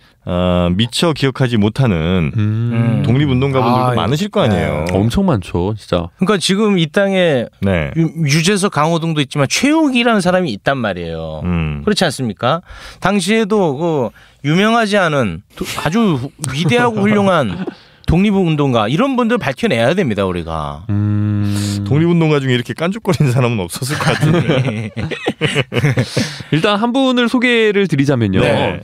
미처 기억하지 못하는 독립운동가분들도 많으실 거 아니에요. 엄청 많죠, 진짜. 그러니까 지금 이 땅에 네. 유재석 강호동도 있지만 최욱이라는 사람이 있단 말이에요. 그렇지 않습니까? 당시에도 그 유명하지 않은 아주 위대하고 훌륭한 독립운동가 이런 분들 밝혀내야 됩니다, 우리가. 독립운동가 중에 이렇게 깐죽거리는 사람은 없었을 것 같은데. 일단 한 분을 소개를 드리자면요. 네.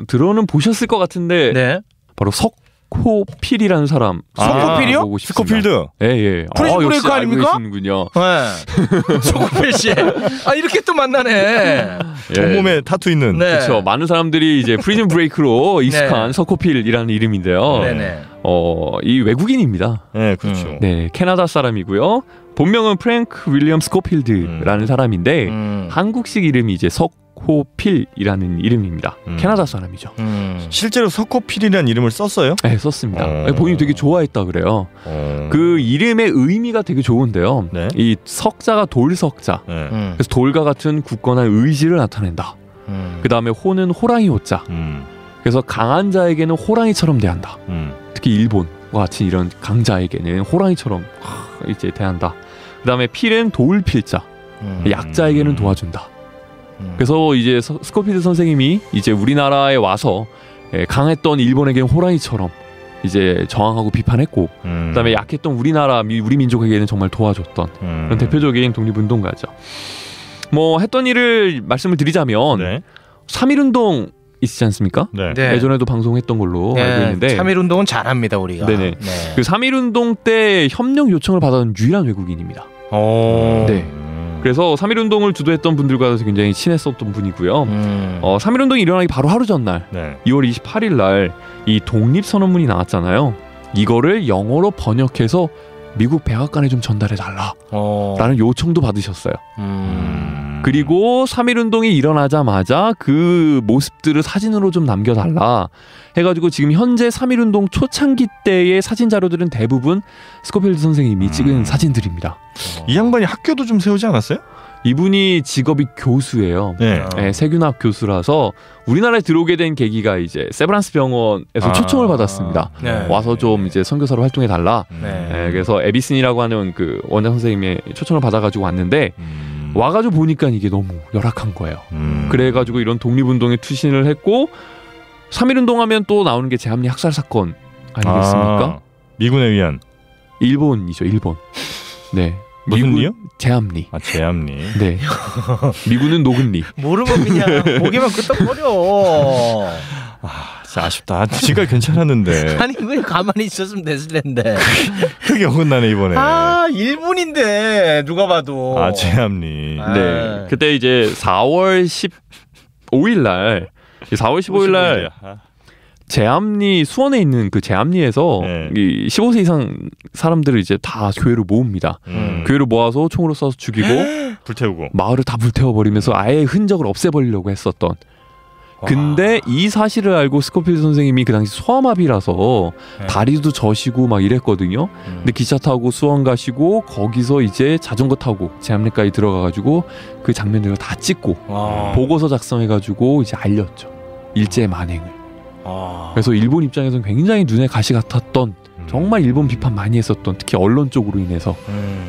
들어는 보셨을 것 같은데 네. 바로 석호필이라는 사람. 석호필이요? 보고 싶습니다. 스코필드. 예. 프리즌 브레이크 아닙니까? 계시는군요. 네. 석호필 씨. 아, 이렇게 또 만나네. 온몸에 타투 있는. 네. 그렇죠. 많은 사람들이 이제 프리즌 브레이크로 익숙한 네. 석호필이라는 이름인데요. 네네. 이 외국인입니다. 네, 그렇죠. 네, 캐나다 사람이고요. 본명은 프랭크 윌리엄 스코필드라는 사람인데 한국식 이름이 이제 석호필이라는 이름입니다. 캐나다 사람이죠. 실제로 석호필이라는 이름을 썼어요? 네, 썼습니다. 본인이 되게 좋아했다 그래요. 그 이름의 의미가 되게 좋은데요. 네. 이 석자가 돌석자. 네. 그래서 돌과 같은 굳건한 의지를 나타낸다. 그 다음에 호는 호랑이 호자. 그래서 강한 자에게는 호랑이처럼 대한다. 특히 일본과 같이 이런 강자에게는 호랑이처럼 이제 대한다. 그 다음에 필은 도울필자. 약자에게는 도와준다. 그래서 이제 스코필드 선생님이 이제 우리나라에 와서 강했던 일본에게는 호랑이처럼 이제 저항하고 비판했고, 그다음에 약했던 우리 민족에게는 정말 도와줬던 그런 대표적인 독립운동가죠. 뭐 했던 일을 말씀을 드리자면 네. 3.1운동 있지 않습니까? 네. 네. 예전에도 방송했던 걸로 알고 있는데 3.1운동은 잘합니다, 우리가. 네네. 네. 그 3.1운동 때 협력 요청을 받은 유일한 외국인입니다. 네. 그래서 3.1운동을 주도했던 분들과 굉장히 친했었던 분이고요. 3.1운동이 일어나기 바로 하루 전날 네. 2월 28일 날 이 독립선언문이 나왔잖아요. 이거를 영어로 번역해서 미국 백악관에 좀 전달해달라 라는 요청도 받으셨어요. 그리고 3.1운동이 일어나자마자 그 모습들을 사진으로 좀 남겨달라 해가지고 지금 현재 3.1운동 초창기 때의 사진 자료들은 대부분 스코필드 선생님이 찍은 사진들입니다. 이 양반이 학교도 좀 세우지 않았어요? 이분이 직업이 교수예요. 네. 네, 세균학 교수라서 우리나라에 들어오게 된 계기가 이제 세브란스 병원에서 초청을 받았습니다. 네. 와서 좀 이제 선교사로 활동해 달라. 네. 네, 그래서 에비슨이라고 하는 그 원장 선생님의 초청을 받아가지고 왔는데 와가지고 보니까 이게 너무 열악한 거예요. 그래가지고 이런 독립운동에 투신을 했고 3.1운동 하면 또 나오는 게 제암리 학살 사건 아니겠습니까? 미군에 의한 일본이죠, 일본. 네. 무슨 리요? 제암리. 아, 제암리. 네. 미군은 노근리. 모르면 그냥 보기만 끄떡거려. 진짜 아쉽다. 지금까지 괜찮았는데. 아니 왜 가만히 있었으면 됐을 텐데. 크게 어긋나네 이번에. 아 1분인데 누가 봐도. 아, 제암리. 네. 그때 이제 4월 15일 날 4월 15일 날 제암리 수원에 있는 그 제암리에서 이 15세 이상 사람들을 이제 다 교회로 모읍니다. 교회로 모아서 총으로 쏴서 죽이고 불태우고 마을을 다 불태워버리면서 아예 흔적을 없애버리려고 했었던. 근데 이 사실을 알고 스코필드 선생님이 그 당시 소아마비라서 다리도 저시고 막 이랬거든요. 근데 기차 타고 수원 가시고 거기서 이제 자전거 타고 제암리까지 들어가가지고 그 장면들을 다 찍고 보고서 작성해가지고 이제 알렸죠. 일제 만행을. 그래서 일본 입장에서는 굉장히 눈에 가시 같았던 정말 일본 비판 많이 했었던 특히 언론 쪽으로 인해서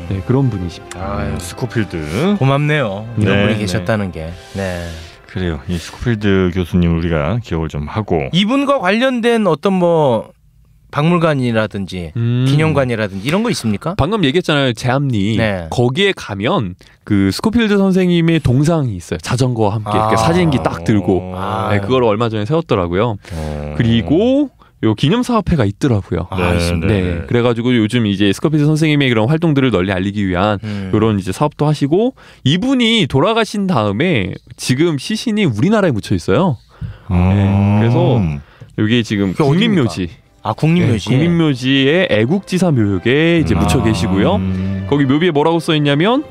네, 그런 분이십니다. 스코필드 고맙네요. 이런 네, 분이 계셨다는 게. 네. 그래요. 이 스코필드 교수님 우리가 기억을 좀 하고 이분과 관련된 어떤 뭐 박물관이라든지 기념관이라든지 이런 거 있습니까? 방금 얘기했잖아요. 제암리. 네. 거기에 가면 그 스코필드 선생님의 동상이 있어요. 자전거와 함께 이렇게 사진기 딱 들고 네, 그걸 얼마 전에 세웠더라고요. 그리고 요 기념사업회가 있더라고요. 네. 그래가지고 요즘 이제 스코필드 선생님의 그런 활동들을 널리 알리기 위한 이런 이제 사업도 하시고 이분이 돌아가신 다음에 지금 시신이 우리나라에 묻혀 있어요. 네. 그래서 여기 지금 국립묘지. 국립묘지. 네, 국립묘지의 애국지사 묘역에 이제 묻혀 계시고요. 거기 묘비에 뭐라고 써 있냐면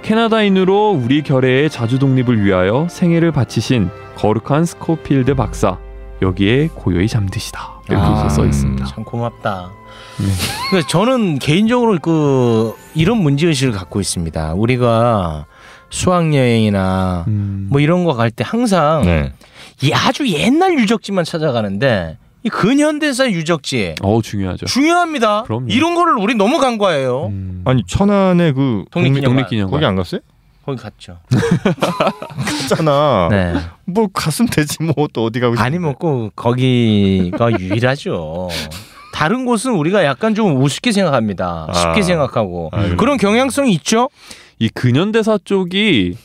캐나다인으로 우리 결의의 자주 독립을 위하여 생애를 바치신 거룩한 스코필드 박사 여기에 고요히 잠드시다. 이렇게 써 있습니다. 참 고맙다. 그러니까 저는 개인적으로 이런 문제의식을 갖고 있습니다. 우리가 수학여행이나 뭐 이런 거 갈 때 항상 이 아주 옛날 유적지만 찾아가는데 이 근현대사 유적지 중요하죠. 중요합니다. 그럼요. 이런 거를 우리 너무 간과해요. 아니 천안의 그 독립기념관 거기 안 갔어요? 거기 갔죠. 갔잖아. 네. 뭐 갔으면 되지 뭐 또 어디 가고 싶은데. 아니 뭐 꼭 거기가 유일하죠. 다른 곳은 우리가 약간 좀 우습게 생각합니다. 쉽게 생각하고 그런 경향성이 있죠. 이 근현대사 쪽이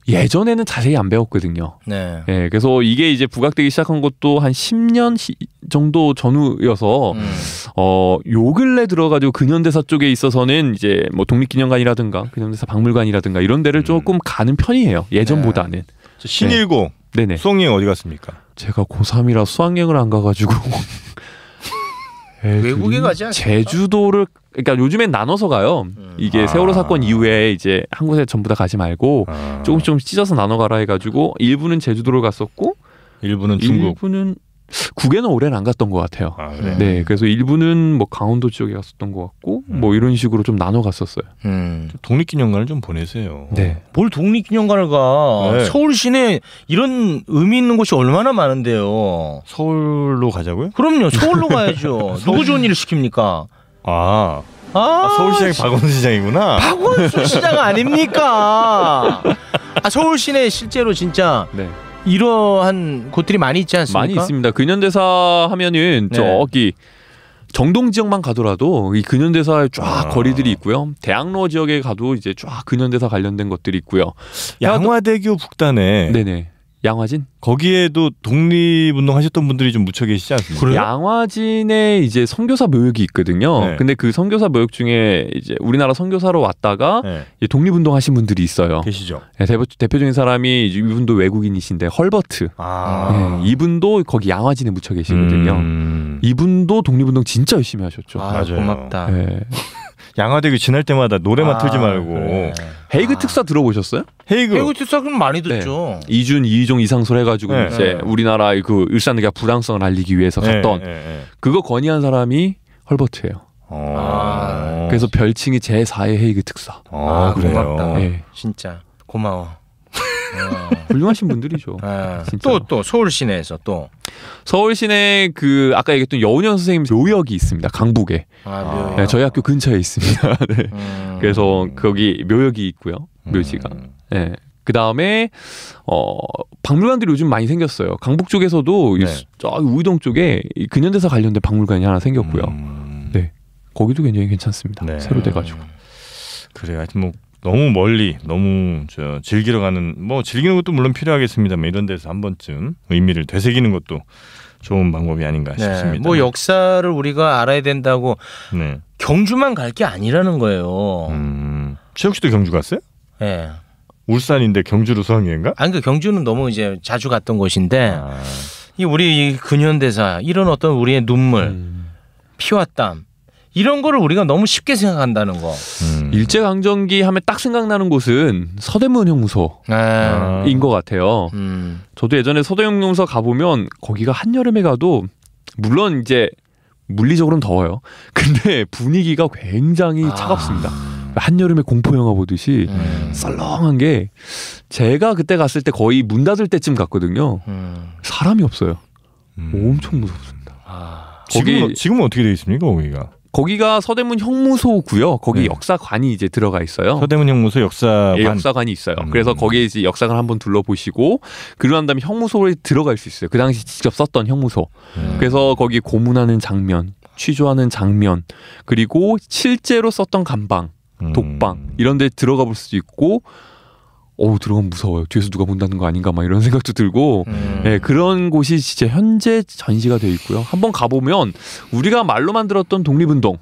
예전에는 자세히 안 배웠거든요. 네. 네, 그래서 이게 이제 부각되기 시작한 것도 한 10년 정도 전후여서 요 근래 들어가지고 근현대사 쪽에 있어서는 이제 뭐 독립기념관이라든가 근현대사 박물관이라든가 이런 데를 조금 가는 편이에요. 예전보다는. 신일고 네네. 수학여행 어디 갔습니까? 제가 고3이라 수학여행을 안 가가지고 외국에 가지 않습니까? 제주도를 그러니까 요즘엔 나눠서 가요. 이게 세월호 사건 이후에 이제 한 곳에 전부 다 가지 말고 조금씩 찢어서 나눠 가라 해가지고 일부는 제주도를 갔었고 일부는 중국. 일부는 국에는 올해는 안 갔던 것 같아요. 그래? 네, 그래서 일부는 뭐 강원도 지역에 갔었던 것 같고 뭐 이런 식으로 좀 나눠 갔었어요. 독립기념관을 좀 보내세요. 네. 뭘 독립기념관을 가? 네. 서울 시내 이런 의미 있는 곳이 얼마나 많은데요. 서울로 가자고요? 그럼요. 서울로 가야죠. 누구 좋은 일을 시킵니까? 서울시장이 박원순 시장이구나. 박원순 시장 아닙니까? 서울 시내에 실제로 진짜 이러한 곳들이 많이 있지 않습니까? 많이 있습니다. 근현대사 하면은 저기 정동 지역만 가더라도 이 근현대사의 쫙 거리들이 있고요. 대학로 지역에 가도 이제 쫙 근현대사 관련된 것들이 있고요. 양화대교 북단에 네네. 양화진? 거기에도 독립운동 하셨던 분들이 좀 묻혀 계시지 않습니까? 양화진에 이제 선교사 묘역이 있거든요. 근데 그 선교사 묘역 중에 이제 우리나라 선교사로 왔다가 이제 독립운동 하신 분들이 있어요. 계시죠. 대표적인 사람이 이분도 외국인이신데 헐버트. 이분도 거기 양화진에 묻혀 계시거든요. 이분도 독립운동 진짜 열심히 하셨죠. 맞아요. 고맙다. 양화대교 지날 때마다 노래만 틀지 말고. 그래. 헤이그 특사 들어보셨어요? 헤이그 특사 그럼 많이 듣죠. 이준 이휘종 이상솔 해가지고 네. 이제 우리나라 그 일산대교 불황성을 알리기 위해서 갔던 그거 건의한 사람이 헐버트예요. 그래서 별칭이 제4의 헤이그 특사. 그래요. 고맙다. 네. 진짜 고마워. 훌륭하신 분들이죠. 또 서울 시내에서 또 서울 시내 그 아까 얘기했던 여운현 선생님 묘역이 있습니다. 강북에. 묘역. 네, 저희 학교 근처에 있습니다. 네. 그래서 거기 묘역이 있고요. 묘지가. 네. 그 다음에 박물관들이 요즘 많이 생겼어요. 강북 쪽에서도 저 우이동 쪽에 근현대사 관련된 박물관이 하나 생겼고요. 네, 거기도 굉장히 괜찮습니다. 네. 새로 돼가지고. 그래요. 하여튼 뭐 너무 멀리 너무 즐기러 가는 뭐 즐기는 것도 물론 필요하겠습니다만 이런 데서 한 번쯤 의미를 되새기는 것도 좋은 방법이 아닌가 싶습니다. 뭐 역사를 우리가 알아야 된다고 경주만 갈 게 아니라는 거예요. 최욱 씨도 경주 갔어요? 네. 울산인데 경주로 수학여행가? 아니 그 경주는 너무 이제 자주 갔던 곳인데 이 우리 이 근현대사 이런 어떤 우리의 눈물, 피와 땀 이런 거를 우리가 너무 쉽게 생각한다는 거. 일제강점기 하면 딱 생각나는 곳은 서대문 형무소인 것 같아요. 저도 예전에 서대문 형무소 가보면 거기가 한여름에 가도 물론 이제 물리적으로는 더워요. 근데 분위기가 굉장히 차갑습니다. 한여름에 공포영화 보듯이 썰렁한 게 제가 그때 갔을 때 거의 문 닫을 때쯤 갔거든요. 사람이 없어요. 엄청 무섭습니다. 지금은 어떻게 되어 있습니까 거기가? 거기가 서대문 형무소고요. 거기 역사관이 이제 들어가 있어요. 서대문 형무소 역사관. 예, 역사관이 있어요. 그래서 거기에 이제 역사관 한번 둘러보시고 그러고 난 다음에 형무소에 들어갈 수 있어요. 그 당시 직접 썼던 형무소. 그래서 거기 고문하는 장면, 취조하는 장면, 그리고 실제로 썼던 감방, 독방 이런 데 들어가 볼 수도 있고 들어가면 무서워요. 뒤에서 누가 본다는 거 아닌가 막 이런 생각도 들고 네, 그런 곳이 진짜 현재 전시가 되어 있고요. 한번 가보면 우리가 말로만 들었던 독립운동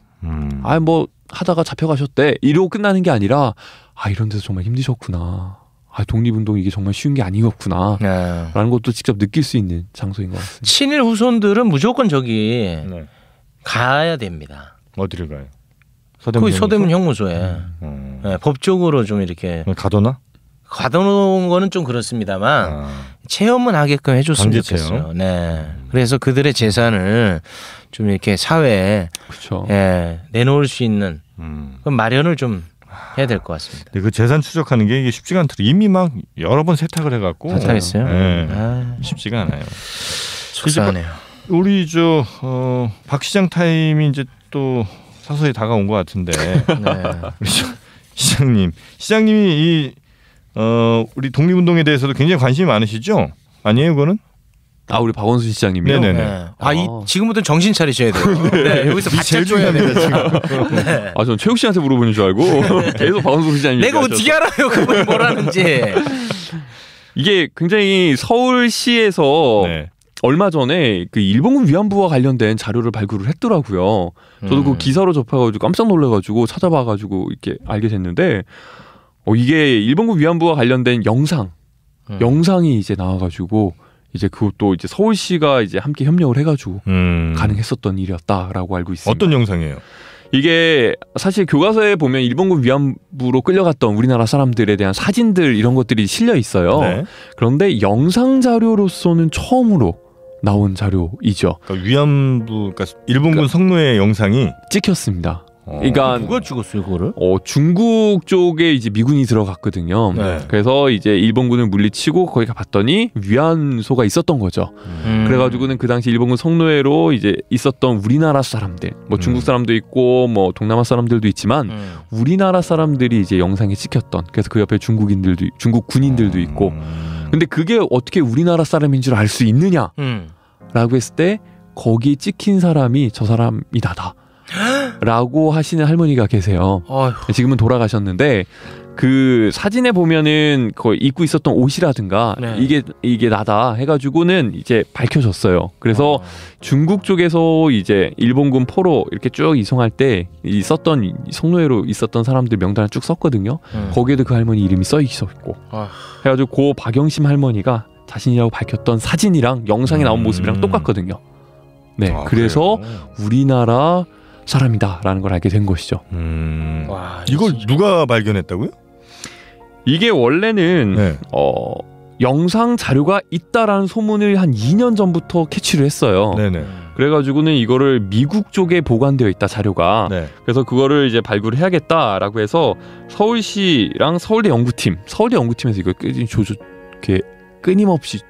뭐 하다가 잡혀가셨대 이러고 끝나는 게 아니라 이런 데서 정말 힘드셨구나. 독립운동 이게 정말 쉬운 게 아니었구나 라는 것도 직접 느낄 수 있는 장소인 것 같습니다. 친일 후손들은 무조건 저기 가야 됩니다. 어디를 가요? 거기 서대문 형무소에 법적으로 좀 이렇게 가둬놔? 가둬놓은 거는 좀 그렇습니다만 체험은 하게끔 해줬으면 좋겠어요. 네. 그래서 그들의 재산을 좀 이렇게 사회에 내놓을 수 있는 그런 마련을 좀 해야 될 것 같습니다. 그 재산 추적하는 게 이게 쉽지가 않더라고요. 이미 막 여러 번 세탁을 해갖고 세탁했어요? 쉽지가 않아요. 속상하네요. 우리 박 시장 타임이 이제 또 서서히 다가온 것 같은데 우리 시장님이 우리 독립운동에 대해서도 굉장히 관심이 많으시죠? 아니에요, 그거는? 우리 박원순 시장님이요? 네네네. 지금부터 정신 차리셔야 돼요. 여기서 바짝 줘야 돼요, 지금. 전 최욱 씨한테 물어보는 줄 알고 계속 박원순 시장님. 내가 어떻게 알아요, 그분이 뭐라는지. 이게 굉장히 서울시에서 얼마 전에 그 일본군 위안부와 관련된 자료를 발굴을 했더라고요. 저도 그 기사로 접해가지고 깜짝 놀라가지고 찾아봐가지고 이렇게 알게 됐는데 이게 일본군 위안부와 관련된 영상이 이제 나와가지고 이제 그것도 이제 서울시가 이제 함께 협력을 해가지고 가능했었던 일이었다라고 알고 있습니다. 어떤 영상이에요? 이게 사실 교과서에 보면 일본군 위안부로 끌려갔던 우리나라 사람들에 대한 사진들 이런 것들이 실려 있어요. 그런데 영상 자료로서는 처음으로 나온 자료이죠. 그러니까 그러니까 일본군 성노예 영상이 찍혔습니다. 그러니까 누가 찍었어요, 그거를? 중국 쪽에 이제 미군이 들어갔거든요. 그래서 이제 일본군을 물리치고 거기 가봤더니 위안소가 있었던 거죠. 그래가지고는 그 당시 일본군 성노예로 이제 있었던 우리나라 사람들, 뭐 중국 사람도 있고 뭐 동남아 사람들도 있지만 우리나라 사람들이 이제 영상에 찍혔던. 그래서 그 옆에 중국 군인들도 있고. 근데 그게 어떻게 우리나라 사람인 줄 알 수 있느냐라고 했을 때 거기 찍힌 사람이 저 사람이 나다. 라고 하시는 할머니가 계세요. 지금은 돌아가셨는데 그 사진에 보면은 거의 입고 있었던 옷이라든가 이게 나다 해가지고는 이제 밝혀졌어요. 그래서 중국 쪽에서 이제 일본군 포로 이렇게 쭉 이송할 때 있었던 성노예로 있었던 사람들 명단을 쭉 썼거든요. 거기에도 그 할머니 이름이 써 있었고 해가지고 고 박영심 할머니가 자신이라고 밝혔던 사진이랑 영상에 나온 모습이랑 똑같거든요. 그래서 우리나라 사람이다라는 걸 알게 된 것이죠. 와, 이걸 누가 발견했다고요? 이게 원래는 네. 영상 자료가 있다라는 소문을 한 2년 전부터 캐치를 했어요. 네네. 그래가지고는 이거를 미국 쪽에 보관되어 있다 자료가. 네. 그래서 그거를 이제 발굴을 해야겠다라고 해서 서울시랑 서울대 연구팀에서 이걸 이렇게 끊임없이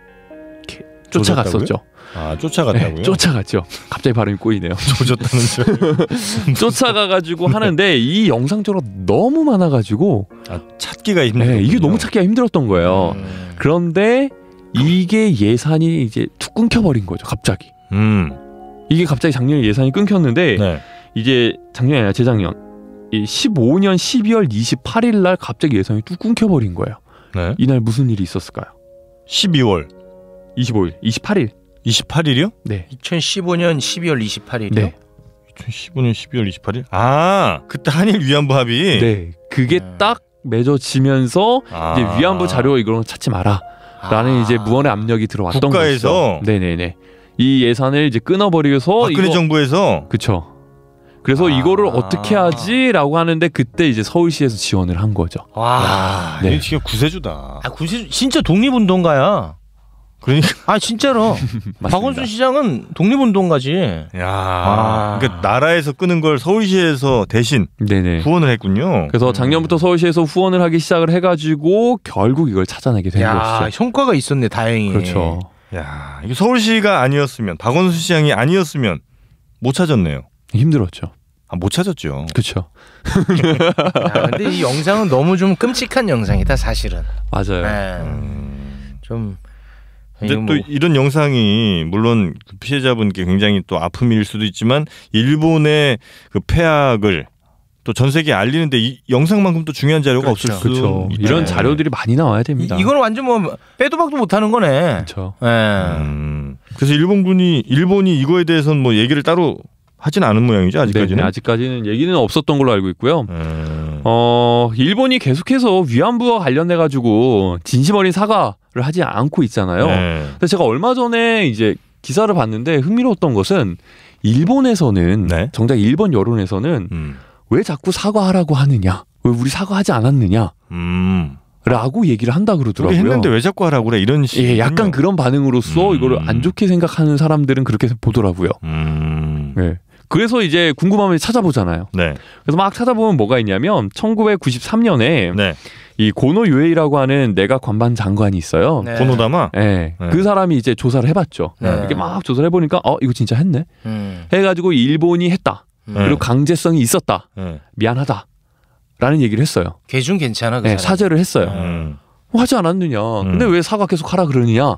이렇게 쫓아갔었죠. 아, 쫓아갔다고요? 네, 쫓아갔죠. 갑자기 발음이 꼬이네요. 조졌다는 줄. 쫓아가가지고 하는데 이 영상 자료가 너무 많아가지고 찾기가 힘들어. 네, 이게 너무 찾기가 힘들었던 거예요. 그런데 이게 예산이 이제 툭 끊겨버린 거죠. 갑자기. 이게 갑자기 작년에 예산이 끊겼는데 네. 이제 작년이 아니라 재작년 이 15년 12월 28일 날 갑자기 예산이 뚝 끊겨버린 거예요. 네. 이날 무슨 일이 있었을까요? 12월 25일, 28일. 28일이요? 네. 2015년 12월 28일이요? 네. 2015년 12월 28일? 아, 그때 한일 위안부 합의. 네. 그게 딱 맺어지면서 이제 위안부 자료 이걸 찾지 마라. 라는 이제 무언의 압력이 들어왔던 국가에서? 것이죠. 네네네. 이 예산을 이제 끊어버리고서 박근혜 정부에서? 그쵸. 그래서 이거를 어떻게 하지라고 하는데 그때 이제 서울시에서 지원을 한 거죠. 와, 이게 진짜 구세주다. 구세주 진짜 독립운동가야. 그러니까. 아 진짜로. 박원순 시장은 독립운동가지. 야, 그러니까 나라에서 끄는 걸 서울시에서 대신 네네. 후원을 했군요. 그래서 작년부터 서울시에서 후원을 하기 시작을 해가지고 결국 이걸 찾아내게 된 것이죠. 성과가 있었네, 다행히. 그렇죠. 야, 이거 서울시가 아니었으면, 박원순 시장이 아니었으면 못 찾았네요. 힘들었죠. 아, 못 찾았죠. 그렇죠. 근데 이 영상은 너무 좀 끔찍한 영상이다, 사실은. 맞아요. 네. 좀. 근데 또 이런 영상이 물론 피해자분께 굉장히 또 아픔일 수도 있지만 일본의 그 폐악을 또 전 세계에 알리는데 이 영상만큼 또 중요한 자료가 없을 수 그렇죠. 있죠. 이런 자료들이 많이 나와야 됩니다. 이거는 완전 뭐 빼도 박도 못하는 거네. 그렇죠. 네. 그래서 일본이 이거에 대해서는 뭐 얘기를 따로 하진 않은 모양이죠, 아직까지는. 네, 아직까지는 얘기는 없었던 걸로 알고 있고요. 일본이 계속해서 위안부와 관련해 가지고 진심 어린 사과를 하지 않고 있잖아요. 네. 근데 제가 얼마 전에 이제 기사를 봤는데 흥미로웠던 것은 일본에서는 네. 정작 일본 여론에서는 왜 자꾸 사과하라고 하느냐, 왜 우리 사과하지 않았느냐. 라고 얘기를 한다 그러더라고요. 했는데 왜 자꾸 하라고 그래 이런 식으로. 예, 약간 그런 반응으로서 이거를 안 좋게 생각하는 사람들은 그렇게 보더라고요. 네. 그래서 이제 궁금하면 찾아보잖아요. 네. 그래서 막 찾아보면 뭐가 있냐면 1993년에 네. 이 고노 유에이라고 하는 내각 관방 장관이 있어요. 네. 고노다마? 네. 네. 그 사람이 이제 조사를 해봤죠. 네. 이렇게 막 조사를 해보니까 이거 진짜 했네. 해가지고 일본이 했다. 그리고 강제성이 있었다. 미안하다. 라는 얘기를 했어요. 걔 좀 괜찮아. 그 네, 사죄를 했어요. 하지 않았느냐. 근데 왜 사과 계속 하라 그러느냐.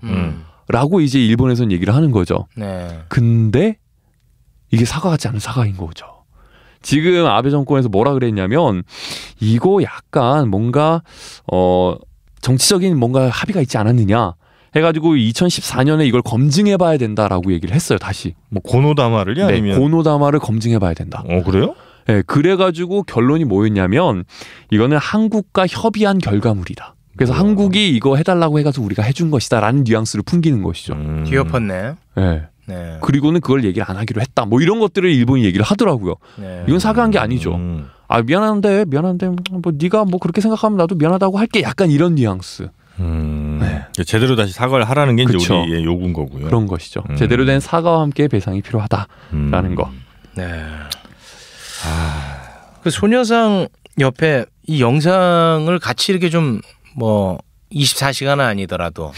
라고 이제 일본에서는 얘기를 하는 거죠. 네. 근데 이게 사과 같지 않은 사과인 거죠. 지금 아베 정권에서 뭐라 그랬냐면 이거 약간 뭔가 정치적인 뭔가 합의가 있지 않았느냐 해가지고 2014년에 이걸 검증해봐야 된다라고 얘기를 했어요. 다시. 뭐 고노다마를요? 네, 아니면 고노다마를 검증해봐야 된다. 그래요? 네, 그래가지고 결론이 뭐였냐면 이거는 한국과 협의한 결과물이다. 그래서 한국이 이거 해달라고 해가지고 우리가 해준 것이다라는 뉘앙스를 풍기는 것이죠. 뒤엎었네. 네. 네. 그리고는 그걸 얘기를 안 하기로 했다. 뭐 이런 것들을 일본이 얘기를 하더라고요. 네. 이건 사과한 게 아니죠. 미안한데 뭐 네가 뭐 그렇게 생각하면 나도 미안하다고 할게. 약간 이런 뉘앙스. 네. 제대로 다시 사과를 하라는 게 이제 그쵸. 우리의 요구인 거고요. 그런 것이죠. 제대로 된 사과와 함께 배상이 필요하다라는 거. 네. 그 소녀상 옆에 이 영상을 같이 이렇게 좀 뭐 24시간은 아니더라도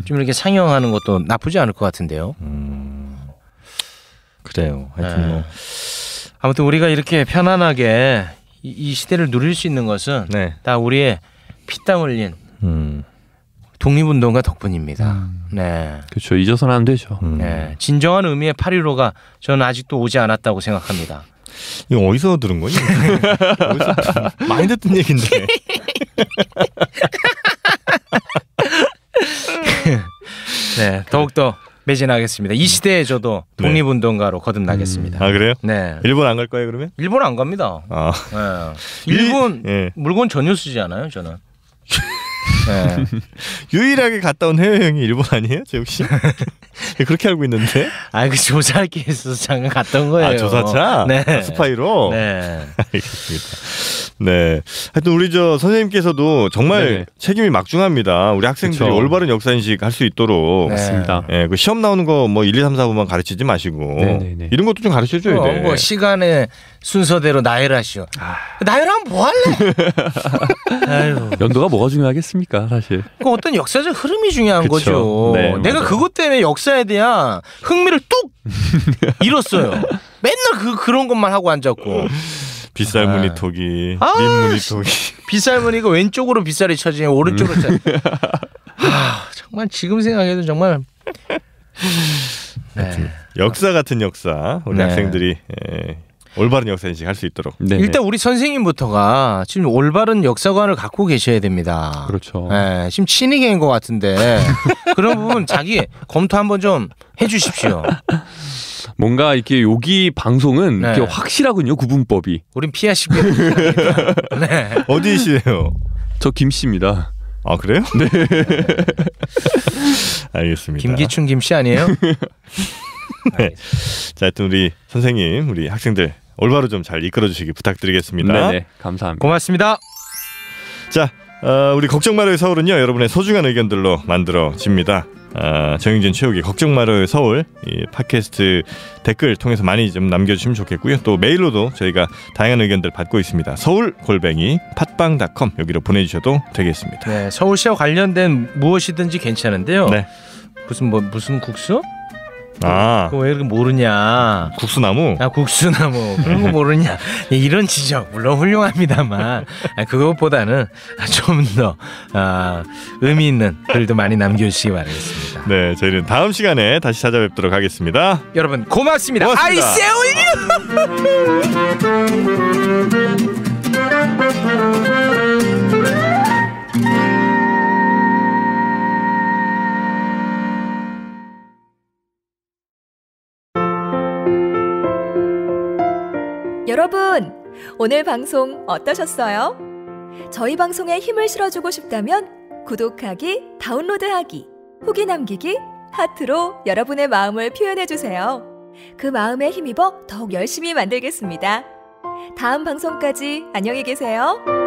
좀 이렇게 상영하는 것도 나쁘지 않을 것 같은데요. 그래요. 하여튼 뭐 아무튼 우리가 이렇게 편안하게 이 시대를 누릴 수 있는 것은 네. 다 우리의 피땀 흘린 독립운동가 덕분입니다. 네. 그렇죠. 잊어서는 안 되죠. 네. 진정한 의미의 8.15가 저는 아직도 오지 않았다고 생각합니다. 이거 어디서 들은 거니? 어디서 많이 듣던 얘긴데. 네, 더욱더 매진하겠습니다. 이 시대에 저도 독립운동가로 거듭나겠습니다. 아 그래요? 네. 일본 안 갈 거예요 그러면? 일본 안 갑니다. 아. 네. 일본 물건 전혀 쓰지 않아요 저는. 네. 유일하게 갔다 온 해외여행이 일본 아니에요, 재욱 씨? 그렇게 알고 있는데. 아, 그 조사할게 있어서 잠깐 갔던 거예요. 아, 조사차? 네. 아, 스파이로? 네. 알겠습니다. 네. 하여튼 우리 저 선생님께서도 정말 네네. 책임이 막중합니다. 우리 학생들이 그쵸. 올바른 역사인식 할 수 있도록. 네. 맞습니다. 예, 그 시험 나오는 거 뭐 1, 2, 3, 4부만 가르치지 마시고 네네네. 이런 것도 좀 가르쳐 줘야 돼. 뭐 시간의 순서대로 나열하시오. 나열하면 뭐 할래? 아유. 연도가 뭐가 중요하겠습니까, 사실. 그 어떤 역사적 흐름이 중요한 그쵸. 거죠. 네, 내가 맞아요. 그것 때문에 역사에 대한 흥미를 뚝 잃었어요. 맨날 그런 것만 하고 앉았고. 빗살 아. 무늬토기, 아, 민무늬토기. 빗살무늬가 왼쪽으로 빗살이 쳐지냐 오른쪽으로 쳐. 정말 지금 생각해도 정말. 네. 역사 같은 역사 우리 네. 학생들이 올바른 역사인식 할 수 있도록. 네네. 일단 우리 선생님부터가 지금 올바른 역사관을 갖고 계셔야 됩니다. 그렇죠. 네, 지금 친이계인 것 같은데 그런 부분 자기 검토 한번 좀 해주십시오. 뭔가 이렇게 여기 방송은 네. 이렇게 확실하군요, 구분법이. 우린 피하시고. 네. 어디시래요? 저 김씨입니다. 아 그래요? 네. 알겠습니다. 김기춘 김씨 아니에요? 네. 자, 하여튼 우리 선생님, 우리 학생들 올바로 좀 잘 이끌어 주시기 부탁드리겠습니다. 네네, 감사합니다. 고맙습니다. 자, 우리 걱정 말아요 서울은요 여러분의 소중한 의견들로 만들어집니다. 정영진 최욱의 걱정 말아요 서울 이 팟캐스트 댓글 통해서 많이 좀 남겨주시면 좋겠고요. 또 메일로도 저희가 다양한 의견들 받고 있습니다. 서울@팟빵.com 여기로 보내주셔도 되겠습니다. 네, 서울시와 관련된 무엇이든지 괜찮은데요. 네. 무슨 국수? 아, 그거 왜 이렇게 모르냐? 국수나무. 아, 국수나무 그런 거 모르냐? 이런 지적 물론 훌륭합니다만 그것보다는 좀 더 의미 있는 글도 많이 남겨주시기 바라겠습니다. 네, 저희는 다음 시간에 다시 찾아뵙도록 하겠습니다. 여러분 고맙습니다. 고맙습니다. 여러분, 오늘 방송 어떠셨어요? 저희 방송에 힘을 실어주고 싶다면 구독하기, 다운로드하기, 후기 남기기, 하트로 여러분의 마음을 표현해주세요. 그 마음에 힘입어 더욱 열심히 만들겠습니다. 다음 방송까지 안녕히 계세요.